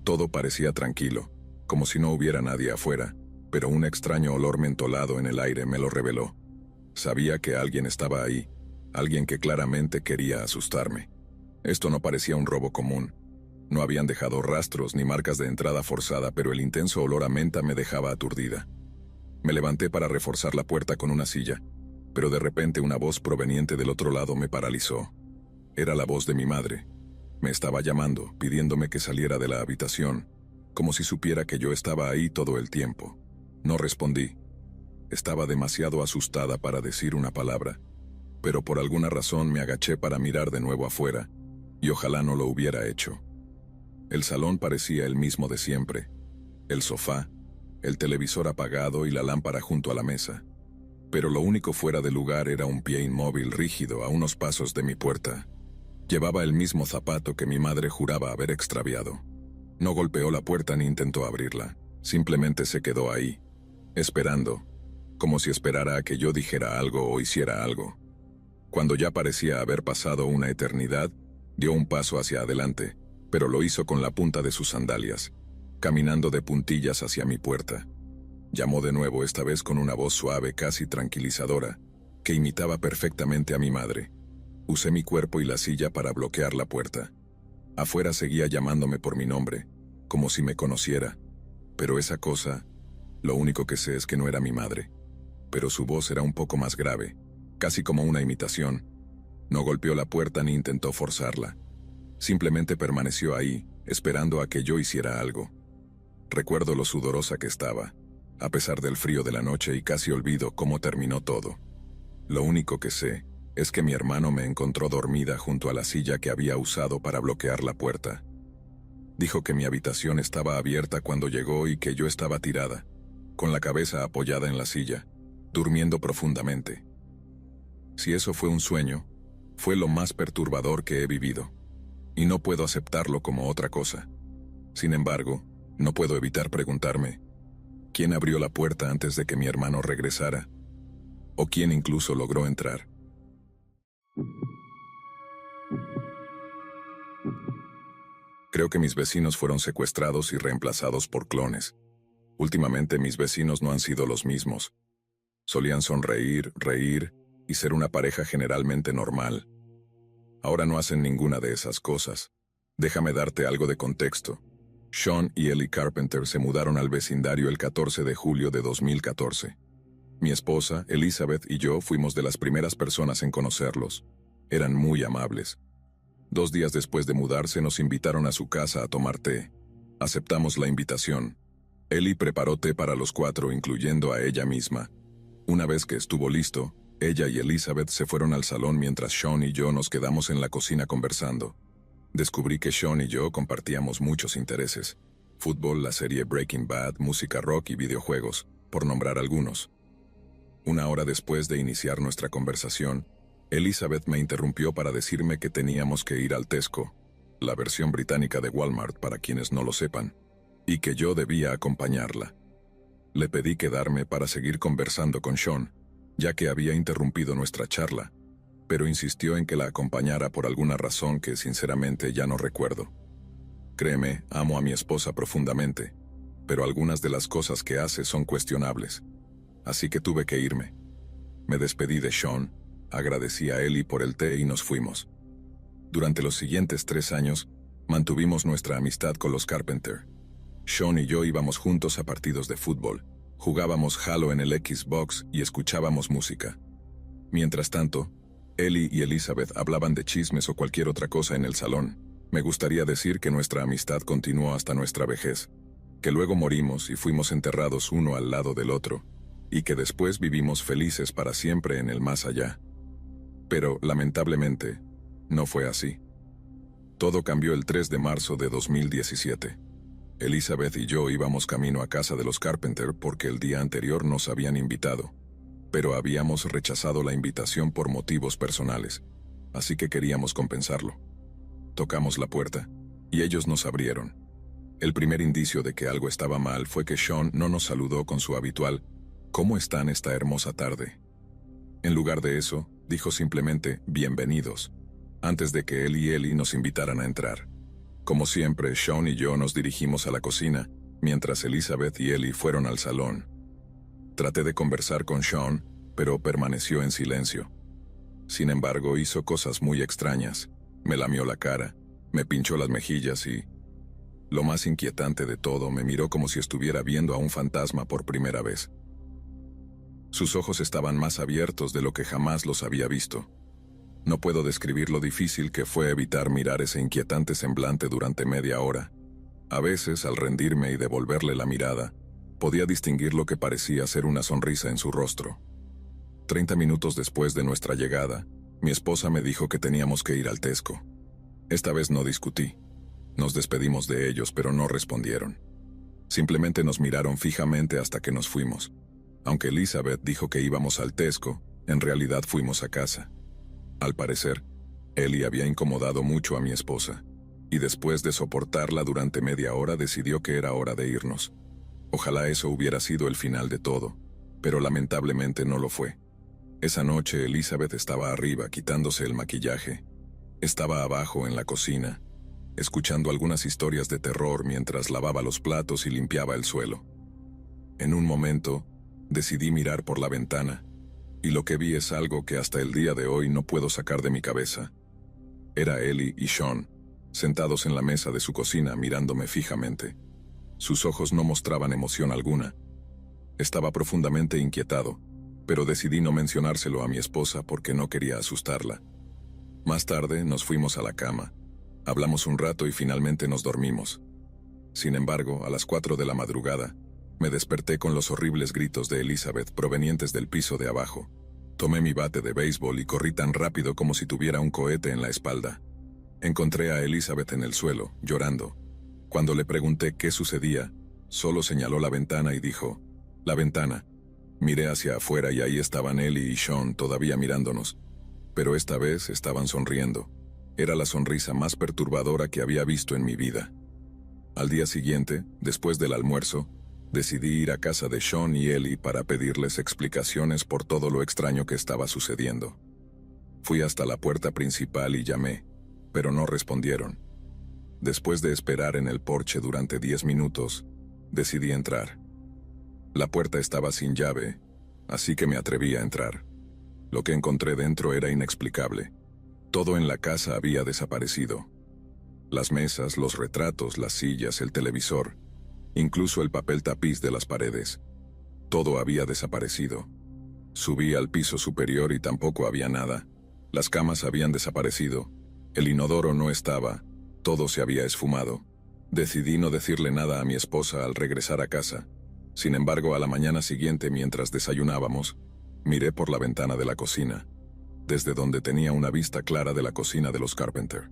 Todo parecía tranquilo, como si no hubiera nadie afuera, pero un extraño olor mentolado en el aire me lo reveló. Sabía que alguien estaba ahí, alguien que claramente quería asustarme. Esto no parecía un robo común. No habían dejado rastros ni marcas de entrada forzada, pero el intenso olor a menta me dejaba aturdida. Me levanté para reforzar la puerta con una silla, pero de repente una voz proveniente del otro lado me paralizó. Era la voz de mi madre. Me estaba llamando, pidiéndome que saliera de la habitación, como si supiera que yo estaba ahí todo el tiempo. No respondí. Estaba demasiado asustada para decir una palabra, pero por alguna razón me agaché para mirar de nuevo afuera, y ojalá no lo hubiera hecho. El salón parecía el mismo de siempre. El sofá, el televisor apagado y la lámpara junto a la mesa. Pero lo único fuera de lugar era un pie inmóvil rígido a unos pasos de mi puerta. Llevaba el mismo zapato que mi madre juraba haber extraviado. No golpeó la puerta ni intentó abrirla. Simplemente se quedó ahí, esperando, como si esperara a que yo dijera algo o hiciera algo. Cuando ya parecía haber pasado una eternidad, dio un paso hacia adelante, pero lo hizo con la punta de sus sandalias, caminando de puntillas hacia mi puerta. Llamó de nuevo, esta vez con una voz suave, casi tranquilizadora, que imitaba perfectamente a mi madre. Usé mi cuerpo y la silla para bloquear la puerta. Afuera seguía llamándome por mi nombre, como si me conociera. Pero esa cosa, lo único que sé es que no era mi madre. Pero su voz era un poco más grave, casi como una imitación. No golpeó la puerta ni intentó forzarla. Simplemente permaneció ahí, esperando a que yo hiciera algo. Recuerdo lo sudorosa que estaba, a pesar del frío de la noche, y casi olvido cómo terminó todo. Lo único que sé es que mi hermano me encontró dormida junto a la silla que había usado para bloquear la puerta. Dijo que mi habitación estaba abierta cuando llegó y que yo estaba tirada, con la cabeza apoyada en la silla, durmiendo profundamente. Si eso fue un sueño, fue lo más perturbador que he vivido, y no puedo aceptarlo como otra cosa. Sin embargo, no puedo evitar preguntarme, ¿quién abrió la puerta antes de que mi hermano regresara? ¿O quién incluso logró entrar? Creo que mis vecinos fueron secuestrados y reemplazados por clones. Últimamente mis vecinos no han sido los mismos. Solían sonreír, reír y ser una pareja generalmente normal. Ahora no hacen ninguna de esas cosas. Déjame darte algo de contexto. Sean y Ellie Carpenter se mudaron al vecindario el 14 de julio de 2014. Mi esposa, Elizabeth y yo fuimos de las primeras personas en conocerlos. Eran muy amables. 2 días después de mudarse nos invitaron a su casa a tomar té. Aceptamos la invitación. Ellie preparó té para los 4, incluyendo a ella misma. Una vez que estuvo listo, ella y Elizabeth se fueron al salón mientras Sean y yo nos quedamos en la cocina conversando. Descubrí que Sean y yo compartíamos muchos intereses. Fútbol, la serie Breaking Bad, música rock y videojuegos, por nombrar algunos. 1 hora después de iniciar nuestra conversación, Elizabeth me interrumpió para decirme que teníamos que ir al Tesco, la versión británica de Walmart para quienes no lo sepan, y que yo debía acompañarla. Le pedí quedarme para seguir conversando con Sean, ya que había interrumpido nuestra charla, pero insistió en que la acompañara por alguna razón que sinceramente ya no recuerdo. Créeme, amo a mi esposa profundamente, pero algunas de las cosas que hace son cuestionables. Así que tuve que irme. Me despedí de Sean, agradecí a Ellie por el té y nos fuimos. Durante los siguientes 3 años, mantuvimos nuestra amistad con los Carpenter. Sean y yo íbamos juntos a partidos de fútbol, jugábamos Halo en el Xbox y escuchábamos música. Mientras tanto, Ellie y Elizabeth hablaban de chismes o cualquier otra cosa en el salón. Me gustaría decir que nuestra amistad continuó hasta nuestra vejez, que luego morimos y fuimos enterrados uno al lado del otro, y que después vivimos felices para siempre en el más allá. Pero, lamentablemente, no fue así. Todo cambió el 3 de marzo de 2017. Elizabeth y yo íbamos camino a casa de los Carpenter porque el día anterior nos habían invitado, pero habíamos rechazado la invitación por motivos personales, así que queríamos compensarlo. Tocamos la puerta, y ellos nos abrieron. El primer indicio de que algo estaba mal fue que Sean no nos saludó con su habitual «¿Cómo están esta hermosa tarde?». En lugar de eso, dijo simplemente «Bienvenidos», antes de que él y Ellie nos invitaran a entrar. Como siempre, Sean y yo nos dirigimos a la cocina, mientras Elizabeth y Ellie fueron al salón. Traté de conversar con Sean, pero permaneció en silencio. Sin embargo, hizo cosas muy extrañas. Me lamió la cara, me pinchó las mejillas y, lo más inquietante de todo, me miró como si estuviera viendo a un fantasma por primera vez. Sus ojos estaban más abiertos de lo que jamás los había visto. No puedo describir lo difícil que fue evitar mirar ese inquietante semblante durante media hora. A veces, al rendirme y devolverle la mirada, podía distinguir lo que parecía ser una sonrisa en su rostro. 30 minutos después de nuestra llegada, mi esposa me dijo que teníamos que ir al Tesco. Esta vez no discutí. Nos despedimos de ellos, pero no respondieron. Simplemente nos miraron fijamente hasta que nos fuimos. Aunque Elizabeth dijo que íbamos al Tesco, en realidad fuimos a casa. Al parecer, Ellie había incomodado mucho a mi esposa, y después de soportarla durante media hora decidió que era hora de irnos. Ojalá eso hubiera sido el final de todo, pero lamentablemente no lo fue. Esa noche Elizabeth estaba arriba quitándose el maquillaje. Estaba abajo en la cocina, escuchando algunas historias de terror mientras lavaba los platos y limpiaba el suelo. En un momento, decidí mirar por la ventana, y lo que vi es algo que hasta el día de hoy no puedo sacar de mi cabeza. Era Ellie y Sean, sentados en la mesa de su cocina mirándome fijamente. Sus ojos no mostraban emoción alguna. Estaba profundamente inquietado, pero decidí no mencionárselo a mi esposa porque no quería asustarla. Más tarde nos fuimos a la cama. Hablamos un rato y finalmente nos dormimos. Sin embargo, a las 4 de la madrugada, me desperté con los horribles gritos de Elizabeth provenientes del piso de abajo. Tomé mi bate de béisbol y corrí tan rápido como si tuviera un cohete en la espalda. Encontré a Elizabeth en el suelo, llorando. Cuando le pregunté qué sucedía, solo señaló la ventana y dijo, «La ventana». Miré hacia afuera y ahí estaban Ellie y Sean todavía mirándonos, pero esta vez estaban sonriendo. Era la sonrisa más perturbadora que había visto en mi vida. Al día siguiente, después del almuerzo, decidí ir a casa de Sean y Ellie para pedirles explicaciones por todo lo extraño que estaba sucediendo. Fui hasta la puerta principal y llamé, pero no respondieron. Después de esperar en el porche durante 10 minutos, decidí entrar. La puerta estaba sin llave, así que me atreví a entrar. Lo que encontré dentro era inexplicable. Todo en la casa había desaparecido. Las mesas, los retratos, las sillas, el televisor, incluso el papel tapiz de las paredes. Todo había desaparecido. Subí al piso superior y tampoco había nada. Las camas habían desaparecido. El inodoro no estaba. Todo se había esfumado. Decidí no decirle nada a mi esposa al regresar a casa. Sin embargo, a la mañana siguiente, mientras desayunábamos, miré por la ventana de la cocina, desde donde tenía una vista clara de la cocina de los Carpenter.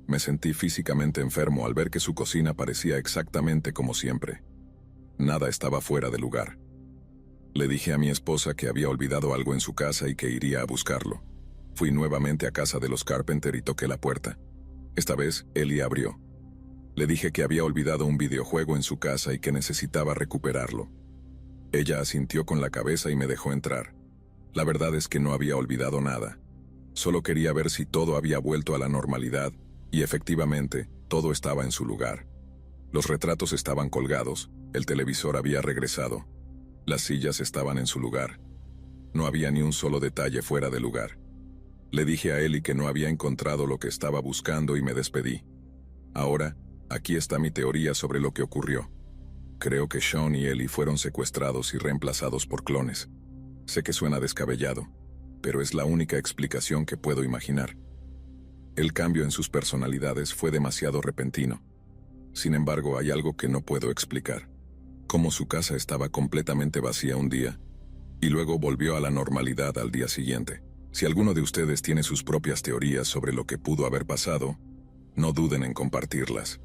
Me sentí físicamente enfermo al ver que su cocina parecía exactamente como siempre. Nada estaba fuera de lugar. Le dije a mi esposa que había olvidado algo en su casa y que iría a buscarlo. Fui nuevamente a casa de los Carpenter y toqué la puerta. Esta vez, Ellie abrió. Le dije que había olvidado un videojuego en su casa y que necesitaba recuperarlo. Ella asintió con la cabeza y me dejó entrar. La verdad es que no había olvidado nada. Solo quería ver si todo había vuelto a la normalidad, y efectivamente, todo estaba en su lugar. Los retratos estaban colgados, el televisor había regresado. Las sillas estaban en su lugar. No había ni un solo detalle fuera de lugar. Le dije a Ellie que no había encontrado lo que estaba buscando y me despedí. Ahora, aquí está mi teoría sobre lo que ocurrió. Creo que Sean y Ellie fueron secuestrados y reemplazados por clones. Sé que suena descabellado, pero es la única explicación que puedo imaginar. El cambio en sus personalidades fue demasiado repentino. Sin embargo, hay algo que no puedo explicar. Cómo su casa estaba completamente vacía un día, y luego volvió a la normalidad al día siguiente. Si alguno de ustedes tiene sus propias teorías sobre lo que pudo haber pasado, no duden en compartirlas.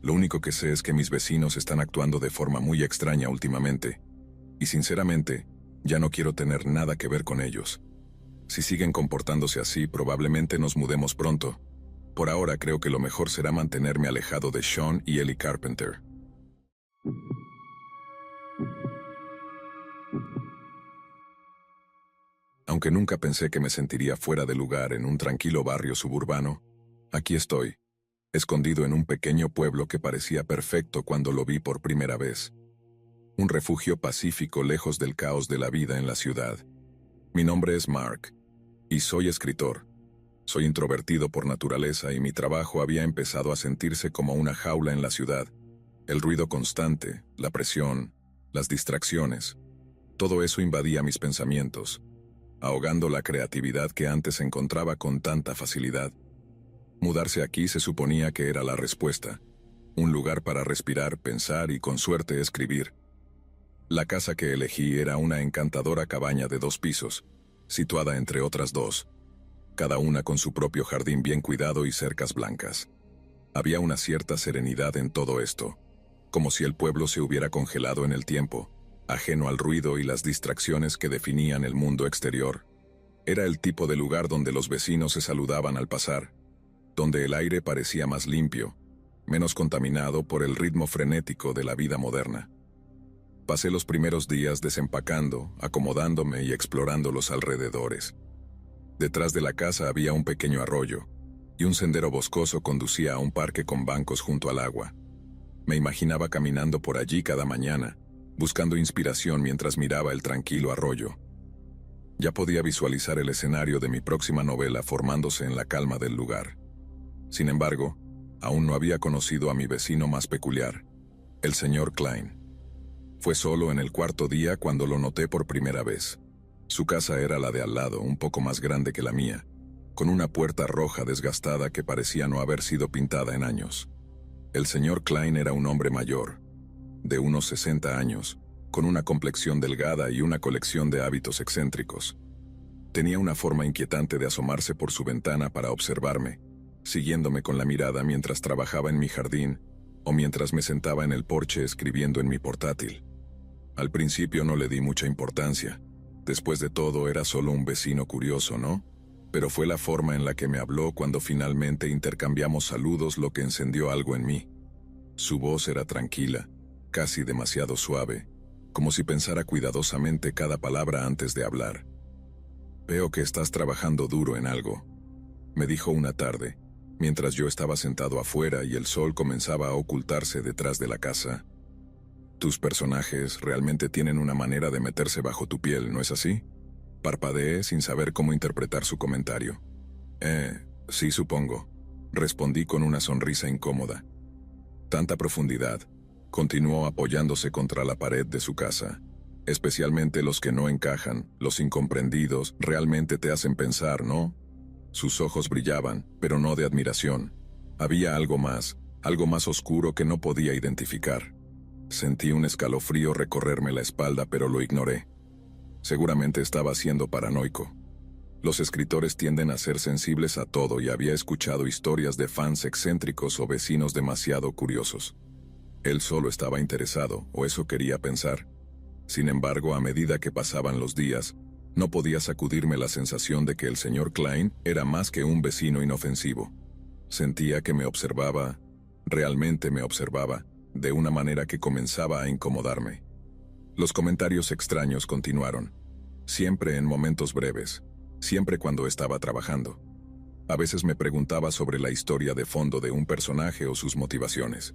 Lo único que sé es que mis vecinos están actuando de forma muy extraña últimamente, y sinceramente, ya no quiero tener nada que ver con ellos. Si siguen comportándose así, probablemente nos mudemos pronto. Por ahora creo que lo mejor será mantenerme alejado de Sean y Ellie Carpenter. Aunque nunca pensé que me sentiría fuera de lugar en un tranquilo barrio suburbano, aquí estoy, escondido en un pequeño pueblo que parecía perfecto cuando lo vi por primera vez. Un refugio pacífico lejos del caos de la vida en la ciudad. Mi nombre es Mark, y soy escritor. Soy introvertido por naturaleza y mi trabajo había empezado a sentirse como una jaula en la ciudad. El ruido constante, la presión, las distracciones, todo eso invadía mis pensamientos, ahogando la creatividad que antes encontraba con tanta facilidad. Mudarse aquí se suponía que era la respuesta, un lugar para respirar, pensar y con suerte escribir. La casa que elegí era una encantadora cabaña de 2 pisos, situada entre otras 2, cada una con su propio jardín bien cuidado y cercas blancas. Había una cierta serenidad en todo esto, como si el pueblo se hubiera congelado en el tiempo, ajeno al ruido y las distracciones que definían el mundo exterior. Era el tipo de lugar donde los vecinos se saludaban al pasar, donde el aire parecía más limpio, menos contaminado por el ritmo frenético de la vida moderna. Pasé los primeros días desempacando, acomodándome y explorando los alrededores. Detrás de la casa había un pequeño arroyo, y un sendero boscoso conducía a un parque con bancos junto al agua. Me imaginaba caminando por allí cada mañana, buscando inspiración mientras miraba el tranquilo arroyo. Ya podía visualizar el escenario de mi próxima novela formándose en la calma del lugar. Sin embargo, aún no había conocido a mi vecino más peculiar, el señor Klein. Fue solo en el 4.º día cuando lo noté por primera vez. Su casa era la de al lado, un poco más grande que la mía, con una puerta roja desgastada que parecía no haber sido pintada en años. El señor Klein era un hombre mayor, de unos 60 años, con una complexión delgada y una colección de hábitos excéntricos. Tenía una forma inquietante de asomarse por su ventana para observarme, siguiéndome con la mirada mientras trabajaba en mi jardín o mientras me sentaba en el porche escribiendo en mi portátil. Al principio no le di mucha importancia. Después de todo, era solo un vecino curioso, ¿no? Pero fue la forma en la que me habló cuando finalmente intercambiamos saludos lo que encendió algo en mí. Su voz era tranquila, casi demasiado suave, como si pensara cuidadosamente cada palabra antes de hablar. «Veo que estás trabajando duro en algo», me dijo una tarde, mientras yo estaba sentado afuera y el sol comenzaba a ocultarse detrás de la casa. Tus personajes realmente tienen una manera de meterse bajo tu piel, ¿no es así? Parpadeé sin saber cómo interpretar su comentario. Sí, supongo. Respondí con una sonrisa incómoda. Tanta profundidad. Continuó apoyándose contra la pared de su casa. Especialmente los que no encajan, los incomprendidos, realmente te hacen pensar, ¿no? Sus ojos brillaban, pero no de admiración. Había algo más oscuro que no podía identificar. Sentí un escalofrío recorrerme la espalda, pero lo ignoré. Seguramente estaba siendo paranoico. Los escritores tienden a ser sensibles a todo y había escuchado historias de fans excéntricos o vecinos demasiado curiosos. Él solo estaba interesado, o eso quería pensar. Sin embargo, a medida que pasaban los días, no podía sacudirme la sensación de que el señor Klein era más que un vecino inofensivo. Sentía que me observaba, realmente me observaba, de una manera que comenzaba a incomodarme. Los comentarios extraños continuaron, siempre en momentos breves, siempre cuando estaba trabajando. A veces me preguntaba sobre la historia de fondo de un personaje o sus motivaciones.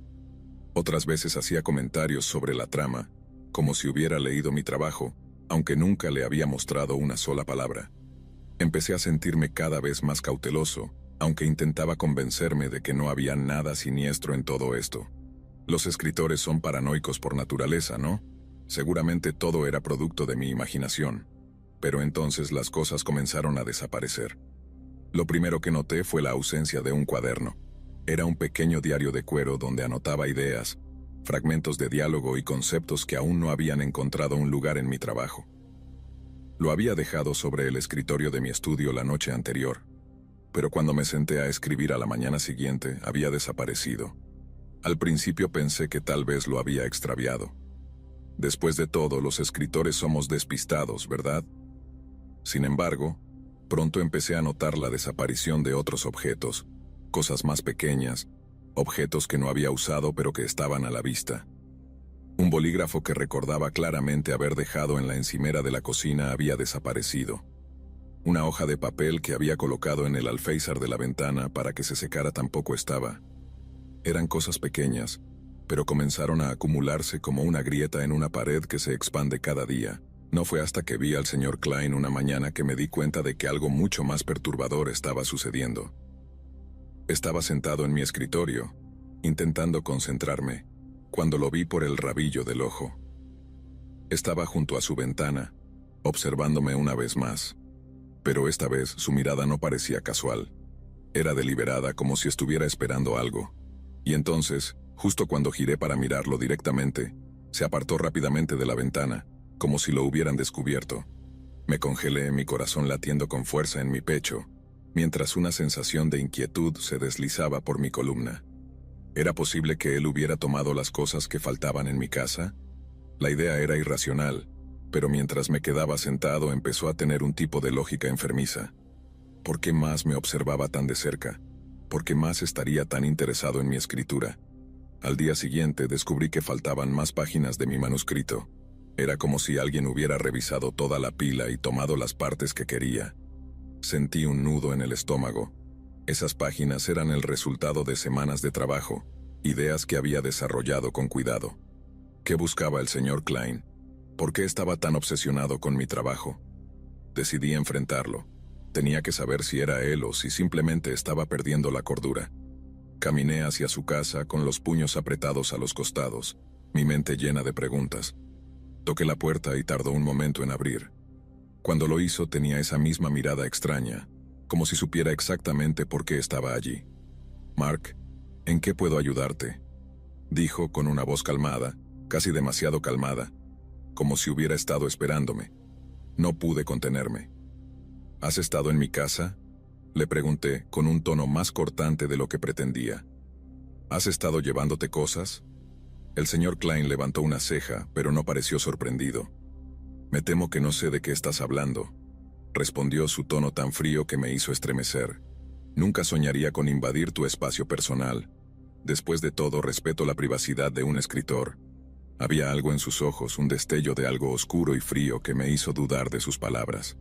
Otras veces hacía comentarios sobre la trama, como si hubiera leído mi trabajo, aunque nunca le había mostrado una sola palabra. Empecé a sentirme cada vez más cauteloso, aunque intentaba convencerme de que no había nada siniestro en todo esto. Los escritores son paranoicos por naturaleza, ¿no? Seguramente todo era producto de mi imaginación. Pero entonces las cosas comenzaron a desaparecer. Lo primero que noté fue la ausencia de un cuaderno. Era un pequeño diario de cuero donde anotaba ideas, fragmentos de diálogo y conceptos que aún no habían encontrado un lugar en mi trabajo. Lo había dejado sobre el escritorio de mi estudio la noche anterior, pero cuando me senté a escribir a la mañana siguiente había desaparecido. Al principio pensé que tal vez lo había extraviado. Después de todo, los escritores somos despistados, ¿verdad? Sin embargo, pronto empecé a notar la desaparición de otros objetos, cosas más pequeñas, objetos que no había usado pero que estaban a la vista. Un bolígrafo que recordaba claramente haber dejado en la encimera de la cocina había desaparecido. Una hoja de papel que había colocado en el alféizar de la ventana para que se secara tampoco estaba. Eran cosas pequeñas, pero comenzaron a acumularse como una grieta en una pared que se expande cada día. No fue hasta que vi al señor Klein una mañana que me di cuenta de que algo mucho más perturbador estaba sucediendo. Estaba sentado en mi escritorio, intentando concentrarme, cuando lo vi por el rabillo del ojo. Estaba junto a su ventana, observándome una vez más. Pero esta vez su mirada no parecía casual. Era deliberada, como si estuviera esperando algo. Y entonces, justo cuando giré para mirarlo directamente, se apartó rápidamente de la ventana, como si lo hubieran descubierto. Me congelé, mi corazón latiendo con fuerza en mi pecho, mientras una sensación de inquietud se deslizaba por mi columna. ¿Era posible que él hubiera tomado las cosas que faltaban en mi casa? La idea era irracional, pero mientras me quedaba sentado empezó a tener un tipo de lógica enfermiza. ¿Por qué más me observaba tan de cerca? ¿Por qué más estaría tan interesado en mi escritura? Al día siguiente descubrí que faltaban más páginas de mi manuscrito. Era como si alguien hubiera revisado toda la pila y tomado las partes que quería. Sentí un nudo en el estómago. Esas páginas eran el resultado de semanas de trabajo, ideas que había desarrollado con cuidado. ¿Qué buscaba el señor Klein? ¿Por qué estaba tan obsesionado con mi trabajo? Decidí enfrentarlo. Tenía que saber si era él o si simplemente estaba perdiendo la cordura. Caminé hacia su casa con los puños apretados a los costados, mi mente llena de preguntas. Toqué la puerta y tardó un momento en abrir. Cuando lo hizo tenía esa misma mirada extraña, como si supiera exactamente por qué estaba allí. «Mark, ¿en qué puedo ayudarte?», dijo con una voz calmada, casi demasiado calmada, como si hubiera estado esperándome. No pude contenerme. «¿Has estado en mi casa?», le pregunté con un tono más cortante de lo que pretendía. «¿Has estado llevándote cosas?». El señor Klein levantó una ceja, pero no pareció sorprendido. «Me temo que no sé de qué estás hablando», respondió su tono tan frío que me hizo estremecer. «Nunca soñaría con invadir tu espacio personal. Después de todo, respeto la privacidad de un escritor». Había algo en sus ojos, un destello de algo oscuro y frío que me hizo dudar de sus palabras.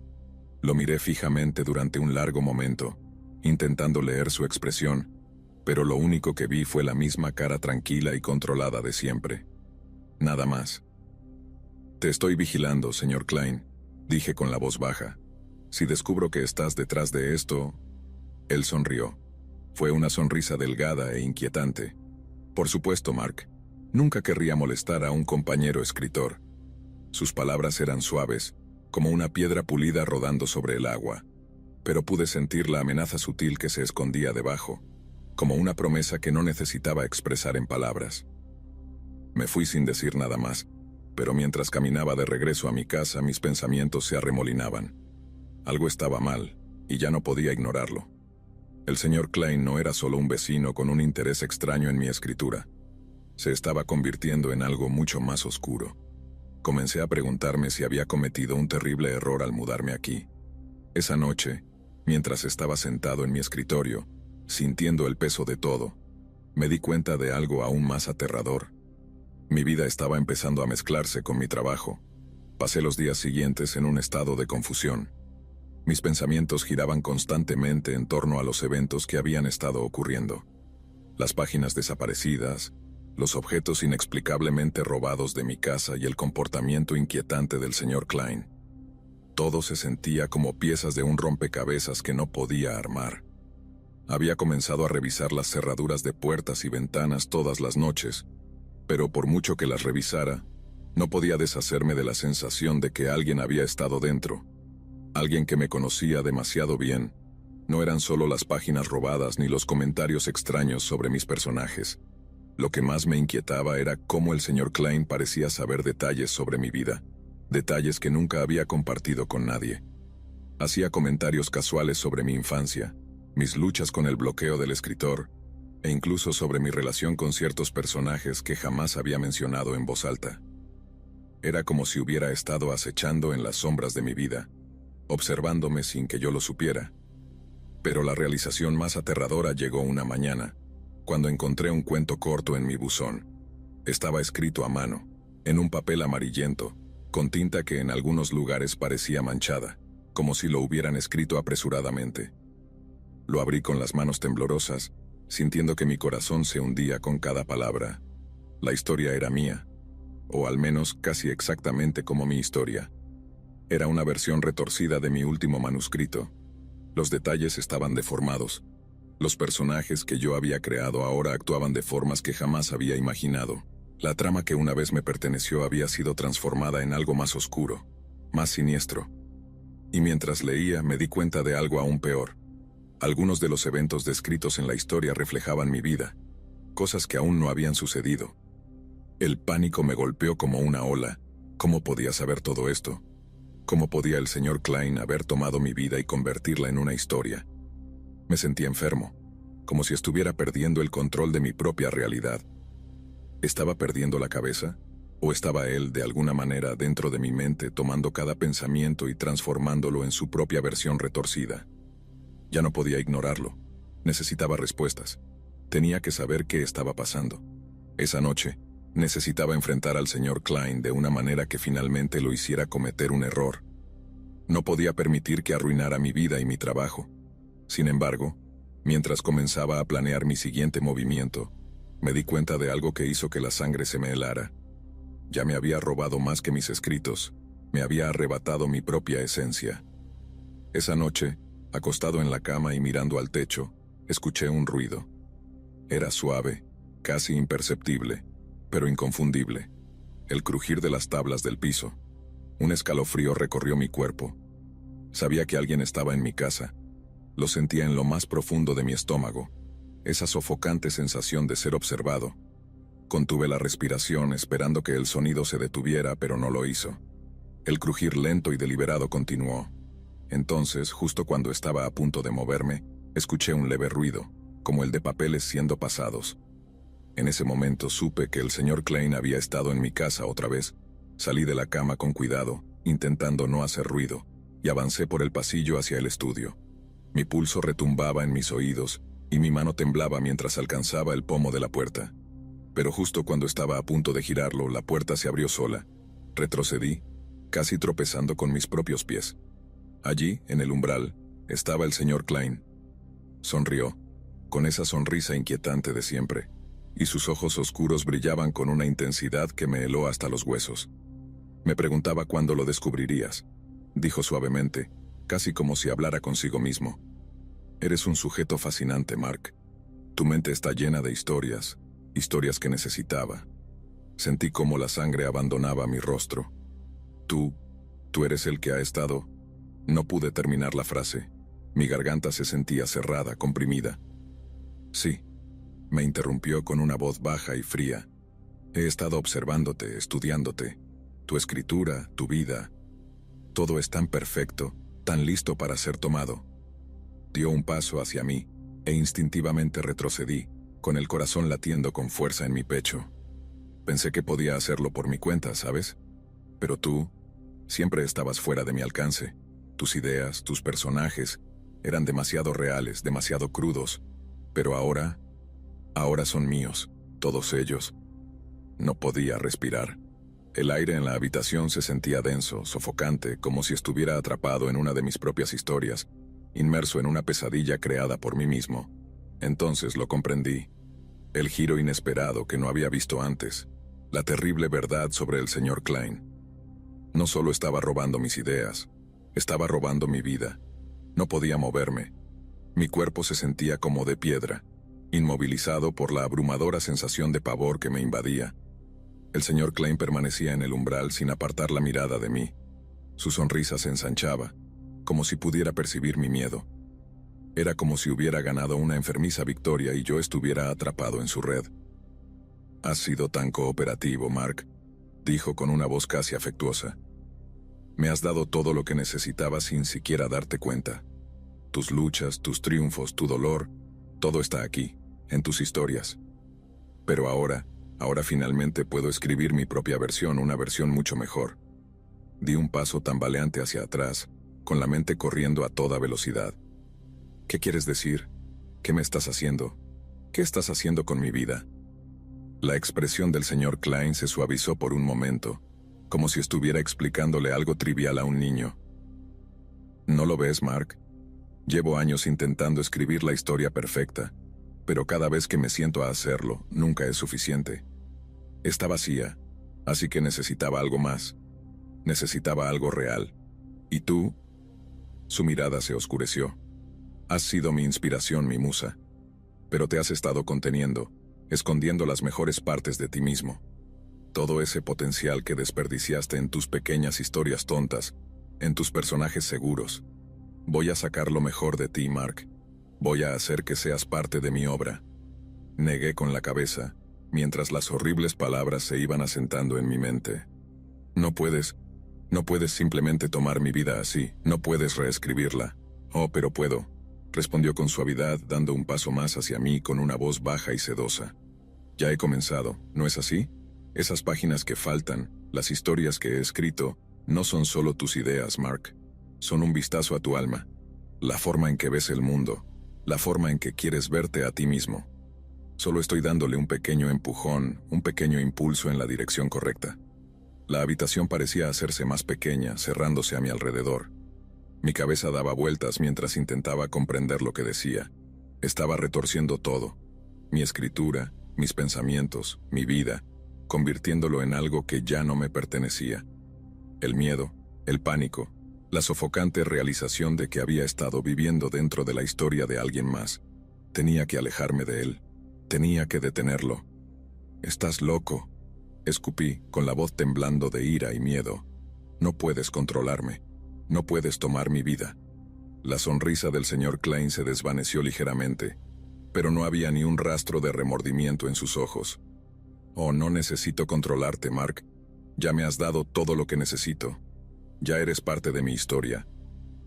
Lo miré fijamente durante un largo momento, intentando leer su expresión, pero lo único que vi fue la misma cara tranquila y controlada de siempre. Nada más. Te estoy vigilando, señor Klein, dije con la voz baja. Si descubro que estás detrás de esto... Él sonrió. Fue una sonrisa delgada e inquietante. Por supuesto, Mark. Nunca querría molestar a un compañero escritor. Sus palabras eran suaves, como una piedra pulida rodando sobre el agua. Pero pude sentir la amenaza sutil que se escondía debajo, como una promesa que no necesitaba expresar en palabras. Me fui sin decir nada más, pero mientras caminaba de regreso a mi casa, mis pensamientos se arremolinaban. Algo estaba mal, y ya no podía ignorarlo. El señor Klein no era solo un vecino con un interés extraño en mi escritura. Se estaba convirtiendo en algo mucho más oscuro. Comencé a preguntarme si había cometido un terrible error al mudarme aquí. Esa noche, mientras estaba sentado en mi escritorio, sintiendo el peso de todo, me di cuenta de algo aún más aterrador. Mi vida estaba empezando a mezclarse con mi trabajo. Pasé los días siguientes en un estado de confusión. Mis pensamientos giraban constantemente en torno a los eventos que habían estado ocurriendo. Las páginas desaparecidas, los objetos inexplicablemente robados de mi casa y el comportamiento inquietante del señor Klein. Todo se sentía como piezas de un rompecabezas que no podía armar. Había comenzado a revisar las cerraduras de puertas y ventanas todas las noches, pero por mucho que las revisara, no podía deshacerme de la sensación de que alguien había estado dentro. Alguien que me conocía demasiado bien. No eran solo las páginas robadas ni los comentarios extraños sobre mis personajes. Lo que más me inquietaba era cómo el señor Klein parecía saber detalles sobre mi vida, detalles que nunca había compartido con nadie. Hacía comentarios casuales sobre mi infancia, mis luchas con el bloqueo del escritor, e incluso sobre mi relación con ciertos personajes que jamás había mencionado en voz alta. Era como si hubiera estado acechando en las sombras de mi vida, observándome sin que yo lo supiera. Pero la realización más aterradora llegó una mañana, cuando encontré un cuento corto en mi buzón. Estaba escrito a mano, en un papel amarillento, con tinta que en algunos lugares parecía manchada, como si lo hubieran escrito apresuradamente. Lo abrí con las manos temblorosas, sintiendo que mi corazón se hundía con cada palabra. La historia era mía, o al menos casi exactamente como mi historia. Era una versión retorcida de mi último manuscrito. Los detalles estaban deformados. Los personajes que yo había creado ahora actuaban de formas que jamás había imaginado. La trama que una vez me perteneció había sido transformada en algo más oscuro, más siniestro. Y mientras leía me di cuenta de algo aún peor. Algunos de los eventos descritos en la historia reflejaban mi vida, cosas que aún no habían sucedido. El pánico me golpeó como una ola. ¿Cómo podía saber todo esto? ¿Cómo podía el señor Klein haber tomado mi vida y convertirla en una historia? Me sentí enfermo, como si estuviera perdiendo el control de mi propia realidad. ¿Estaba perdiendo la cabeza? ¿O estaba él, de alguna manera, dentro de mi mente, tomando cada pensamiento y transformándolo en su propia versión retorcida? Ya no podía ignorarlo. Necesitaba respuestas. Tenía que saber qué estaba pasando. Esa noche, necesitaba enfrentar al señor Klein de una manera que finalmente lo hiciera cometer un error. No podía permitir que arruinara mi vida y mi trabajo. Sin embargo, mientras comenzaba a planear mi siguiente movimiento, me di cuenta de algo que hizo que la sangre se me helara. Ya me había robado más que mis escritos, me había arrebatado mi propia esencia. Esa noche, acostado en la cama y mirando al techo, escuché un ruido. Era suave, casi imperceptible, pero inconfundible. El crujir de las tablas del piso. Un escalofrío recorrió mi cuerpo. Sabía que alguien estaba en mi casa. Lo sentía en lo más profundo de mi estómago, esa sofocante sensación de ser observado. Contuve la respiración esperando que el sonido se detuviera, pero no lo hizo. El crujir lento y deliberado continuó. Entonces, justo cuando estaba a punto de moverme, escuché un leve ruido, como el de papeles siendo pasados. En ese momento supe que el señor Klein había estado en mi casa otra vez. Salí de la cama con cuidado, intentando no hacer ruido, y avancé por el pasillo hacia el estudio. Mi pulso retumbaba en mis oídos, y mi mano temblaba mientras alcanzaba el pomo de la puerta. Pero justo cuando estaba a punto de girarlo, la puerta se abrió sola. Retrocedí, casi tropezando con mis propios pies. Allí, en el umbral, estaba el señor Klein. Sonrió, con esa sonrisa inquietante de siempre, y sus ojos oscuros brillaban con una intensidad que me heló hasta los huesos. Me preguntaba cuándo lo descubrirías, dijo suavemente, casi como si hablara consigo mismo. Eres un sujeto fascinante, Mark. Tu mente está llena de historias, historias que necesitaba. Sentí cómo la sangre abandonaba mi rostro. Tú eres el que ha estado... No pude terminar la frase. Mi garganta se sentía cerrada, comprimida. Sí, me interrumpió con una voz baja y fría. He estado observándote, estudiándote. Tu escritura, tu vida. Todo es tan perfecto, tan listo para ser tomado. Dio un paso hacia mí, e instintivamente retrocedí, con el corazón latiendo con fuerza en mi pecho. Pensé que podía hacerlo por mi cuenta, ¿sabes? Pero tú siempre estabas fuera de mi alcance. Tus ideas, tus personajes, eran demasiado reales, demasiado crudos. Pero ahora son míos, todos ellos. No podía respirar. El aire en la habitación se sentía denso, sofocante, como si estuviera atrapado en una de mis propias historias, inmerso en una pesadilla creada por mí mismo. Entonces lo comprendí. El giro inesperado que no había visto antes. La terrible verdad sobre el señor Klein. No solo estaba robando mis ideas, estaba robando mi vida. No podía moverme. Mi cuerpo se sentía como de piedra, inmovilizado por la abrumadora sensación de pavor que me invadía. El señor Klein permanecía en el umbral sin apartar la mirada de mí. Su sonrisa se ensanchaba, como si pudiera percibir mi miedo. Era como si hubiera ganado una enfermiza victoria y yo estuviera atrapado en su red. «Has sido tan cooperativo, Mark», dijo con una voz casi afectuosa. «Me has dado todo lo que necesitaba sin siquiera darte cuenta. Tus luchas, tus triunfos, tu dolor, todo está aquí, en tus historias. Pero ahora finalmente puedo escribir mi propia versión, una versión mucho mejor». Di un paso tambaleante hacia atrás, con la mente corriendo a toda velocidad. «¿Qué quieres decir? ¿Qué me estás haciendo? ¿Qué estás haciendo con mi vida?» La expresión del señor Klein se suavizó por un momento, como si estuviera explicándole algo trivial a un niño. «¿No lo ves, Mark? Llevo años intentando escribir la historia perfecta, pero cada vez que me siento a hacerlo, nunca es suficiente. Está vacía, así que necesitaba algo más. Necesitaba algo real. ¿Y tú?» Su mirada se oscureció. «Has sido mi inspiración, mi musa. Pero te has estado conteniendo, escondiendo las mejores partes de ti mismo. Todo ese potencial que desperdiciaste en tus pequeñas historias tontas, en tus personajes seguros. Voy a sacar lo mejor de ti, Mark. Voy a hacer que seas parte de mi obra». Negué con la cabeza, mientras las horribles palabras se iban asentando en mi mente. No puedes simplemente tomar mi vida así, no puedes reescribirla». «Oh, pero puedo», respondió con suavidad, dando un paso más hacia mí con una voz baja y sedosa. «Ya he comenzado, ¿no es así? Esas páginas que faltan, las historias que he escrito, no son solo tus ideas, Mark. Son un vistazo a tu alma, la forma en que ves el mundo, la forma en que quieres verte a ti mismo. Solo estoy dándole un pequeño empujón, un pequeño impulso en la dirección correcta». La habitación parecía hacerse más pequeña, cerrándose a mi alrededor. Mi cabeza daba vueltas mientras intentaba comprender lo que decía. Estaba retorciendo todo. Mi escritura, mis pensamientos, mi vida, convirtiéndolo en algo que ya no me pertenecía. El miedo, el pánico, la sofocante realización de que había estado viviendo dentro de la historia de alguien más. Tenía que alejarme de él. Tenía que detenerlo. «Estás loco», escupí, con la voz temblando de ira y miedo. «No puedes controlarme. No puedes tomar mi vida». La sonrisa del señor Klein se desvaneció ligeramente, pero no había ni un rastro de remordimiento en sus ojos. «Oh, no necesito controlarte, Mark. Ya me has dado todo lo que necesito. Ya eres parte de mi historia.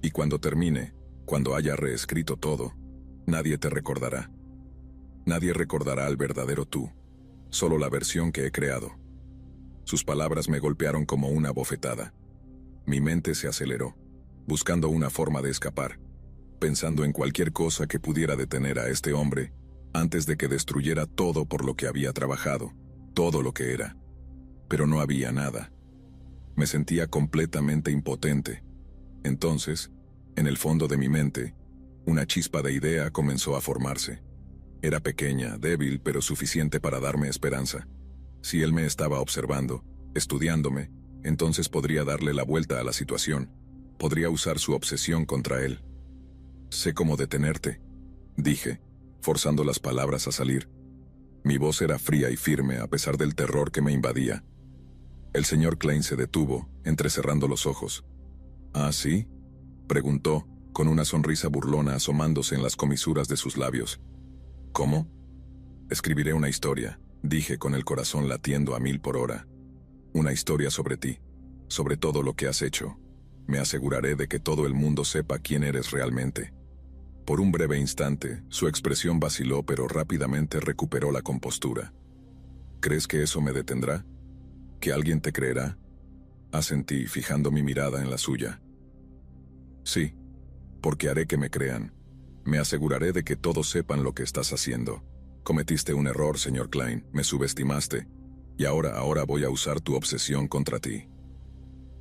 Y cuando termine, cuando haya reescrito todo, nadie te recordará. Nadie recordará al verdadero tú, solo la versión que he creado». Sus palabras me golpearon como una bofetada. Mi mente se aceleró, buscando una forma de escapar, pensando en cualquier cosa que pudiera detener a este hombre antes de que destruyera todo por lo que había trabajado, todo lo que era. Pero no había nada. Me sentía completamente impotente. Entonces, en el fondo de mi mente, una chispa de idea comenzó a formarse. Era pequeña, débil, pero suficiente para darme esperanza. Si él me estaba observando, estudiándome, entonces podría darle la vuelta a la situación. Podría usar su obsesión contra él. Sé cómo detenerte, dije, forzando las palabras a salir. Mi voz era fría y firme a pesar del terror que me invadía. El señor Klein se detuvo, entrecerrando los ojos. ¿Ah, sí?, preguntó, con una sonrisa burlona asomándose en las comisuras de sus labios. ¿Cómo? Escribiré una historia, dije con el corazón latiendo a 1000 por hora. Una historia sobre ti, sobre todo lo que has hecho. Me aseguraré de que todo el mundo sepa quién eres realmente. Por un breve instante, su expresión vaciló, pero rápidamente recuperó la compostura. ¿Crees que eso me detendrá? ¿Que alguien te creerá? Asentí, fijando mi mirada en la suya. Sí, porque haré que me crean. Me aseguraré de que todos sepan lo que estás haciendo. Cometiste un error, señor Klein, me subestimaste, y ahora voy a usar tu obsesión contra ti.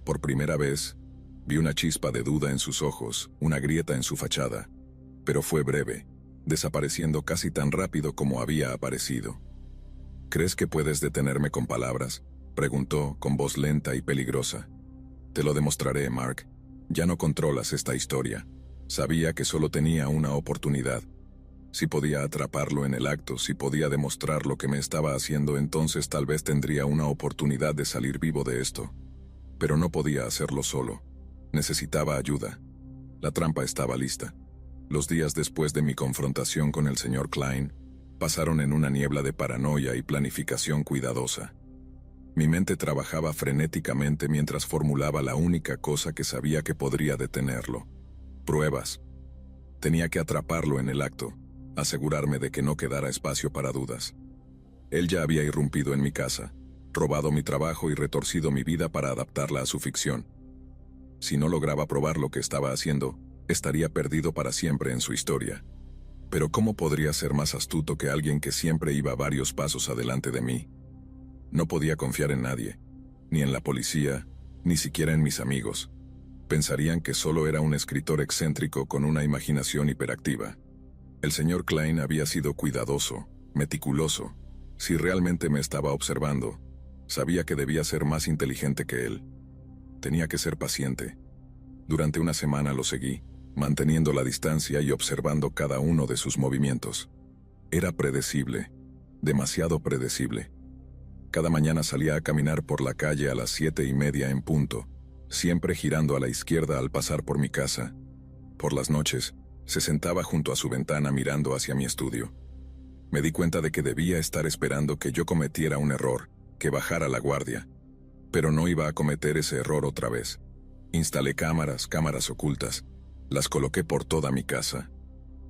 Por primera vez, vi una chispa de duda en sus ojos, una grieta en su fachada, pero fue breve, desapareciendo casi tan rápido como había aparecido. ¿Crees que puedes detenerme con palabras?, preguntó con voz lenta y peligrosa. Te lo demostraré, Mark. Ya no controlas esta historia. Sabía que solo tenía una oportunidad. Si podía atraparlo en el acto, si podía demostrar lo que me estaba haciendo, entonces tal vez tendría una oportunidad de salir vivo de esto. Pero no podía hacerlo solo. Necesitaba ayuda. La trampa estaba lista. Los días después de mi confrontación con el señor Klein, pasaron en una niebla de paranoia y planificación cuidadosa. Mi mente trabajaba frenéticamente mientras formulaba la única cosa que sabía que podría detenerlo. Pruebas. Tenía que atraparlo en el acto, asegurarme de que no quedara espacio para dudas. Él ya había irrumpido en mi casa, robado mi trabajo y retorcido mi vida para adaptarla a su ficción. Si no lograba probar lo que estaba haciendo, estaría perdido para siempre en su historia. Pero ¿cómo podría ser más astuto que alguien que siempre iba varios pasos adelante de mí? No podía confiar en nadie, ni en la policía, ni siquiera en mis amigos. Pensarían que solo era un escritor excéntrico con una imaginación hiperactiva. El señor Klein había sido cuidadoso, meticuloso. Si realmente me estaba observando, sabía que debía ser más inteligente que él. Tenía que ser paciente. Durante una semana lo seguí, manteniendo la distancia y observando cada uno de sus movimientos. Era predecible, demasiado predecible. Cada mañana salía a caminar por la calle a las 7:30 en punto, siempre girando a la izquierda al pasar por mi casa. Por las noches, se sentaba junto a su ventana mirando hacia mi estudio. Me di cuenta de que debía estar esperando que yo cometiera un error, que bajara la guardia. Pero no iba a cometer ese error otra vez. Instalé cámaras ocultas. Las coloqué por toda mi casa.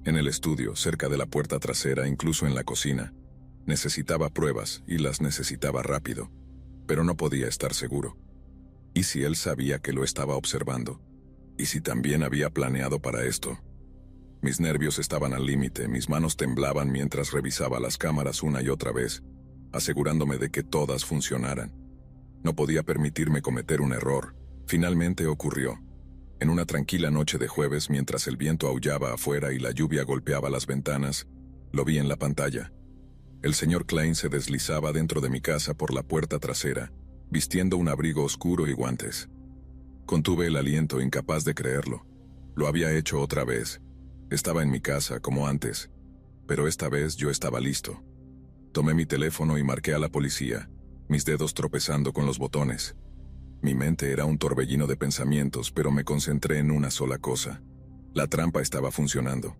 En el estudio, cerca de la puerta trasera, incluso en la cocina. Necesitaba pruebas y las necesitaba rápido, pero no podía estar seguro. ¿Y si él sabía que lo estaba observando? ¿Y si también había planeado para esto? Mis nervios estaban al límite, mis manos temblaban mientras revisaba las cámaras una y otra vez, asegurándome de que todas funcionaran. No podía permitirme cometer un error. Finalmente ocurrió. En una tranquila noche de jueves, mientras el viento aullaba afuera y la lluvia golpeaba las ventanas, lo vi en la pantalla. El señor Klein se deslizaba dentro de mi casa por la puerta trasera, vistiendo un abrigo oscuro y guantes. Contuve el aliento, incapaz de creerlo. Lo había hecho otra vez. Estaba en mi casa, como antes, pero esta vez yo estaba listo. Tomé mi teléfono y marqué a la policía, mis dedos tropezando con los botones. Mi mente era un torbellino de pensamientos, pero me concentré en una sola cosa. La trampa estaba funcionando.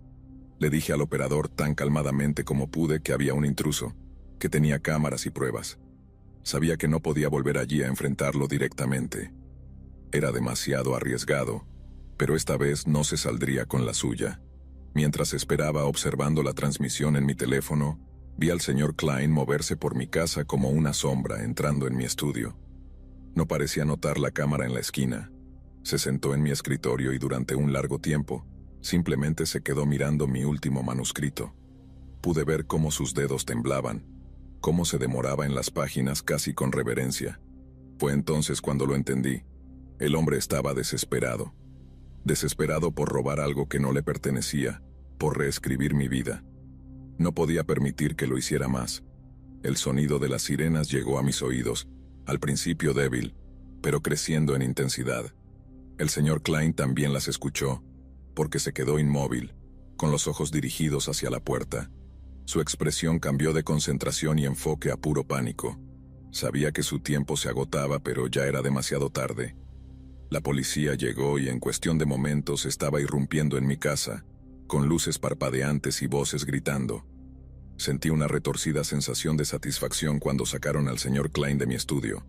Le dije al operador tan calmadamente como pude que había un intruso, que tenía cámaras y pruebas. Sabía que no podía volver allí a enfrentarlo directamente. Era demasiado arriesgado, pero esta vez no se saldría con la suya. Mientras esperaba observando la transmisión en mi teléfono, vi al señor Klein moverse por mi casa como una sombra entrando en mi estudio. No parecía notar la cámara en la esquina. Se sentó en mi escritorio y durante un largo tiempo, simplemente se quedó mirando mi último manuscrito. Pude ver cómo sus dedos temblaban, cómo se demoraba en las páginas casi con reverencia. Fue entonces cuando lo entendí. El hombre estaba desesperado. Desesperado por robar algo que no le pertenecía, por reescribir mi vida. No podía permitir que lo hiciera más. El sonido de las sirenas llegó a mis oídos, al principio débil, pero creciendo en intensidad. El señor Klein también las escuchó, porque se quedó inmóvil, con los ojos dirigidos hacia la puerta. Su expresión cambió de concentración y enfoque a puro pánico. Sabía que su tiempo se agotaba, pero ya era demasiado tarde. La policía llegó y en cuestión de momentos estaba irrumpiendo en mi casa, con luces parpadeantes y voces gritando. Sentí una retorcida sensación de satisfacción cuando sacaron al señor Klein de mi estudio,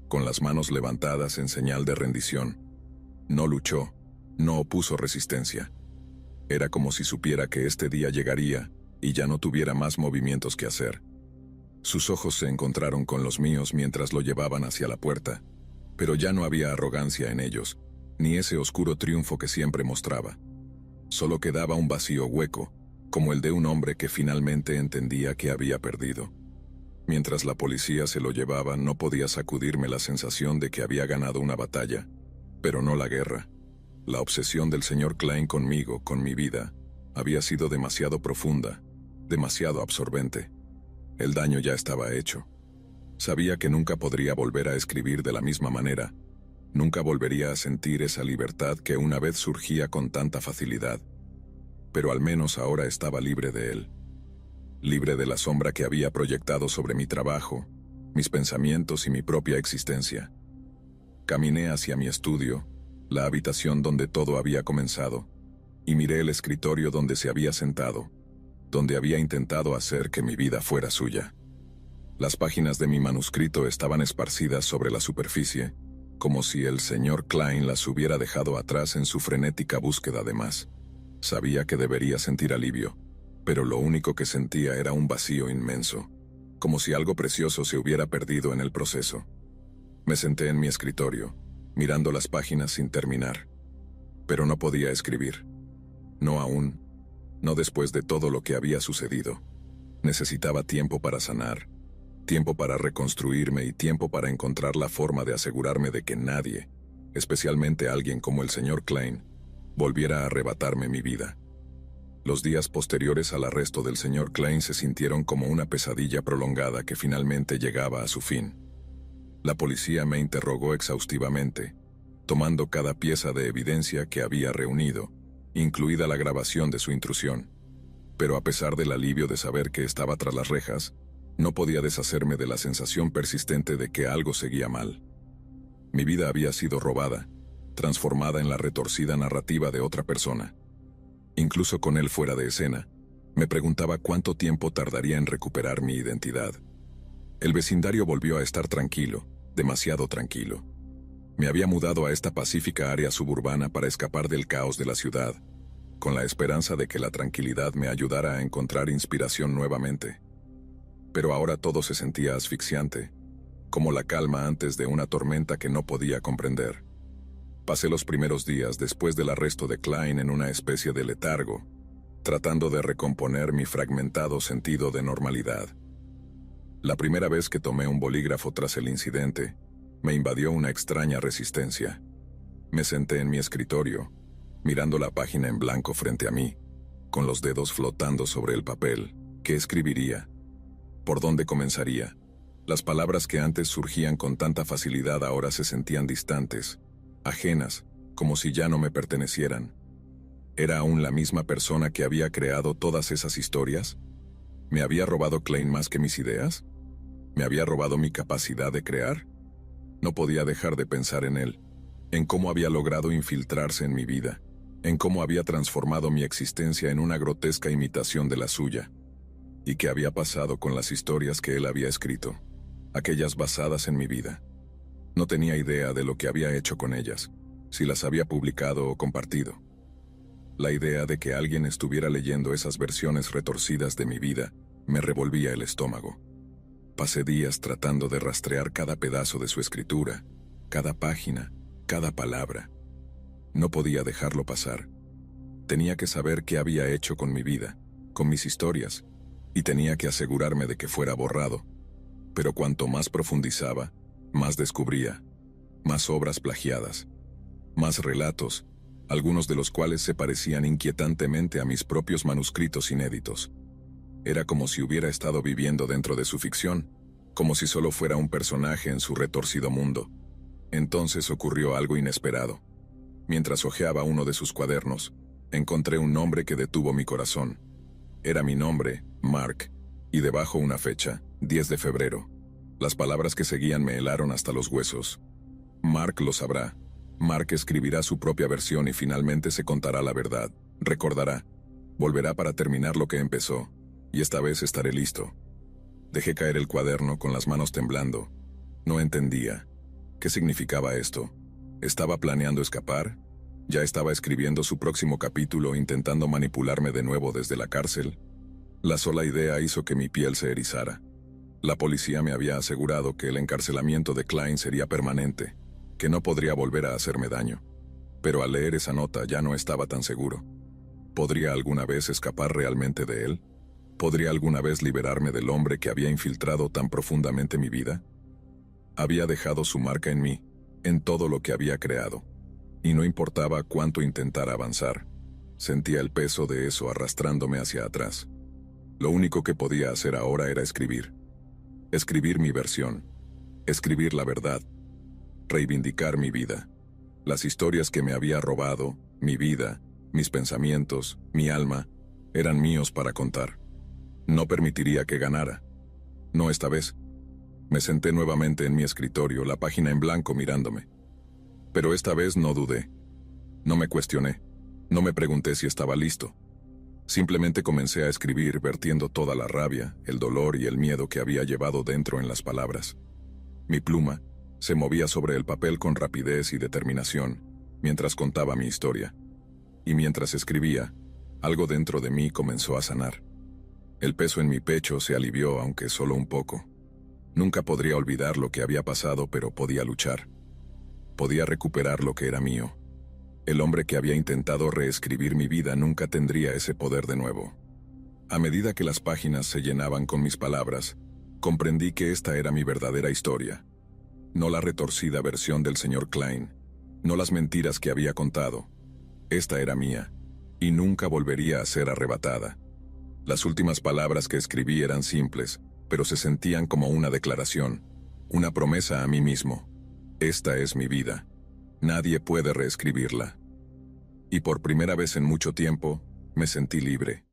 con las manos levantadas en señal de rendición. No luchó, no opuso resistencia. Era como si supiera que este día llegaría y ya no tuviera más movimientos que hacer. Sus ojos se encontraron con los míos mientras lo llevaban hacia la puerta, pero ya no había arrogancia en ellos, ni ese oscuro triunfo que siempre mostraba. Solo quedaba un vacío hueco, como el de un hombre que finalmente entendía que había perdido. Mientras la policía se lo llevaba, no podía sacudirme la sensación de que había ganado una batalla, pero no la guerra. La obsesión del señor Klein conmigo, con mi vida, había sido demasiado profunda, demasiado absorbente. El daño ya estaba hecho. Sabía que nunca podría volver a escribir de la misma manera, nunca volvería a sentir esa libertad que una vez surgía con tanta facilidad. Pero al menos ahora estaba libre de él. Libre de la sombra que había proyectado sobre mi trabajo, mis pensamientos y mi propia existencia. Caminé hacia mi estudio, la habitación donde todo había comenzado, y miré el escritorio donde se había sentado, donde había intentado hacer que mi vida fuera suya. Las páginas de mi manuscrito estaban esparcidas sobre la superficie, como si el señor Klein las hubiera dejado atrás en su frenética búsqueda de más. Sabía que debería sentir alivio, pero lo único que sentía era un vacío inmenso, como si algo precioso se hubiera perdido en el proceso. Me senté en mi escritorio, mirando las páginas sin terminar. Pero no podía escribir. No aún, no después de todo lo que había sucedido. Necesitaba tiempo para sanar, tiempo para reconstruirme y tiempo para encontrar la forma de asegurarme de que nadie, especialmente alguien como el señor Klein, volviera a arrebatarme mi vida. Los días posteriores al arresto del señor Klein se sintieron como una pesadilla prolongada que finalmente llegaba a su fin. La policía me interrogó exhaustivamente, tomando cada pieza de evidencia que había reunido, incluida la grabación de su intrusión. Pero a pesar del alivio de saber que estaba tras las rejas, no podía deshacerme de la sensación persistente de que algo seguía mal. Mi vida había sido robada, transformada en la retorcida narrativa de otra persona. Incluso con él fuera de escena, me preguntaba cuánto tiempo tardaría en recuperar mi identidad. El vecindario volvió a estar tranquilo, demasiado tranquilo. Me había mudado a esta pacífica área suburbana para escapar del caos de la ciudad, con la esperanza de que la tranquilidad me ayudara a encontrar inspiración nuevamente. Pero ahora todo se sentía asfixiante, como la calma antes de una tormenta que no podía comprender. Pasé los primeros días después del arresto de Klein en una especie de letargo, tratando de recomponer mi fragmentado sentido de normalidad. La primera vez que tomé un bolígrafo tras el incidente, me invadió una extraña resistencia. Me senté en mi escritorio, mirando la página en blanco frente a mí, con los dedos flotando sobre el papel. ¿Qué escribiría? ¿Por dónde comenzaría? Las palabras que antes surgían con tanta facilidad ahora se sentían distantes, ajenas, como si ya no me pertenecieran. ¿Era aún la misma persona que había creado todas esas historias? ¿Me había robado Klein más que mis ideas? ¿Me había robado mi capacidad de crear? No podía dejar de pensar en él, en cómo había logrado infiltrarse en mi vida, en cómo había transformado mi existencia en una grotesca imitación de la suya. ¿Y qué había pasado con las historias que él había escrito, aquellas basadas en mi vida? No tenía idea de lo que había hecho con ellas, si las había publicado o compartido. La idea de que alguien estuviera leyendo esas versiones retorcidas de mi vida me revolvía el estómago. Pasé días tratando de rastrear cada pedazo de su escritura, cada página, cada palabra. No podía dejarlo pasar. Tenía que saber qué había hecho con mi vida, con mis historias, y tenía que asegurarme de que fuera borrado. Pero cuanto más profundizaba, más descubría, más obras plagiadas, más relatos, algunos de los cuales se parecían inquietantemente a mis propios manuscritos inéditos. Era como si hubiera estado viviendo dentro de su ficción, como si solo fuera un personaje en su retorcido mundo. Entonces ocurrió algo inesperado. Mientras hojeaba uno de sus cuadernos, encontré un nombre que detuvo mi corazón. Era mi nombre, Mark, y debajo una fecha, 10 de febrero. Las palabras que seguían me helaron hasta los huesos. Mark lo sabrá. Mark escribirá su propia versión y finalmente se contará la verdad. Recordará. Volverá para terminar lo que empezó. Y esta vez estaré listo. Dejé caer el cuaderno con las manos temblando. No entendía. ¿Qué significaba esto? ¿Estaba planeando escapar? ¿Ya estaba escribiendo su próximo capítulo intentando manipularme de nuevo desde la cárcel? La sola idea hizo que mi piel se erizara. La policía me había asegurado que el encarcelamiento de Klein sería permanente, que no podría volver a hacerme daño. Pero al leer esa nota ya no estaba tan seguro. ¿Podría alguna vez escapar realmente de él? ¿Podría alguna vez liberarme del hombre que había infiltrado tan profundamente mi vida? Había dejado su marca en mí, en todo lo que había creado. Y no importaba cuánto intentara avanzar, sentía el peso de eso arrastrándome hacia atrás. Lo único que podía hacer ahora era escribir. Escribir mi versión. Escribir la verdad. Reivindicar mi vida. Las historias que me había robado, mi vida, mis pensamientos, mi alma, eran míos para contar. No permitiría que ganara. No esta vez. Me senté nuevamente en mi escritorio, la página en blanco mirándome. Pero esta vez no dudé. No me cuestioné. No me pregunté si estaba listo. Simplemente comencé a escribir vertiendo toda la rabia, el dolor y el miedo que había llevado dentro en las palabras. Mi pluma se movía sobre el papel con rapidez y determinación, mientras contaba mi historia. Y mientras escribía, algo dentro de mí comenzó a sanar. El peso en mi pecho se alivió, aunque solo un poco. Nunca podría olvidar lo que había pasado, pero podía luchar. Podía recuperar lo que era mío. El hombre que había intentado reescribir mi vida nunca tendría ese poder de nuevo. A medida que las páginas se llenaban con mis palabras, comprendí que esta era mi verdadera historia. No la retorcida versión del señor Klein, no las mentiras que había contado. Esta era mía, y nunca volvería a ser arrebatada. Las últimas palabras que escribí eran simples, pero se sentían como una declaración, una promesa a mí mismo. Esta es mi vida. Nadie puede reescribirla. Y por primera vez en mucho tiempo, me sentí libre.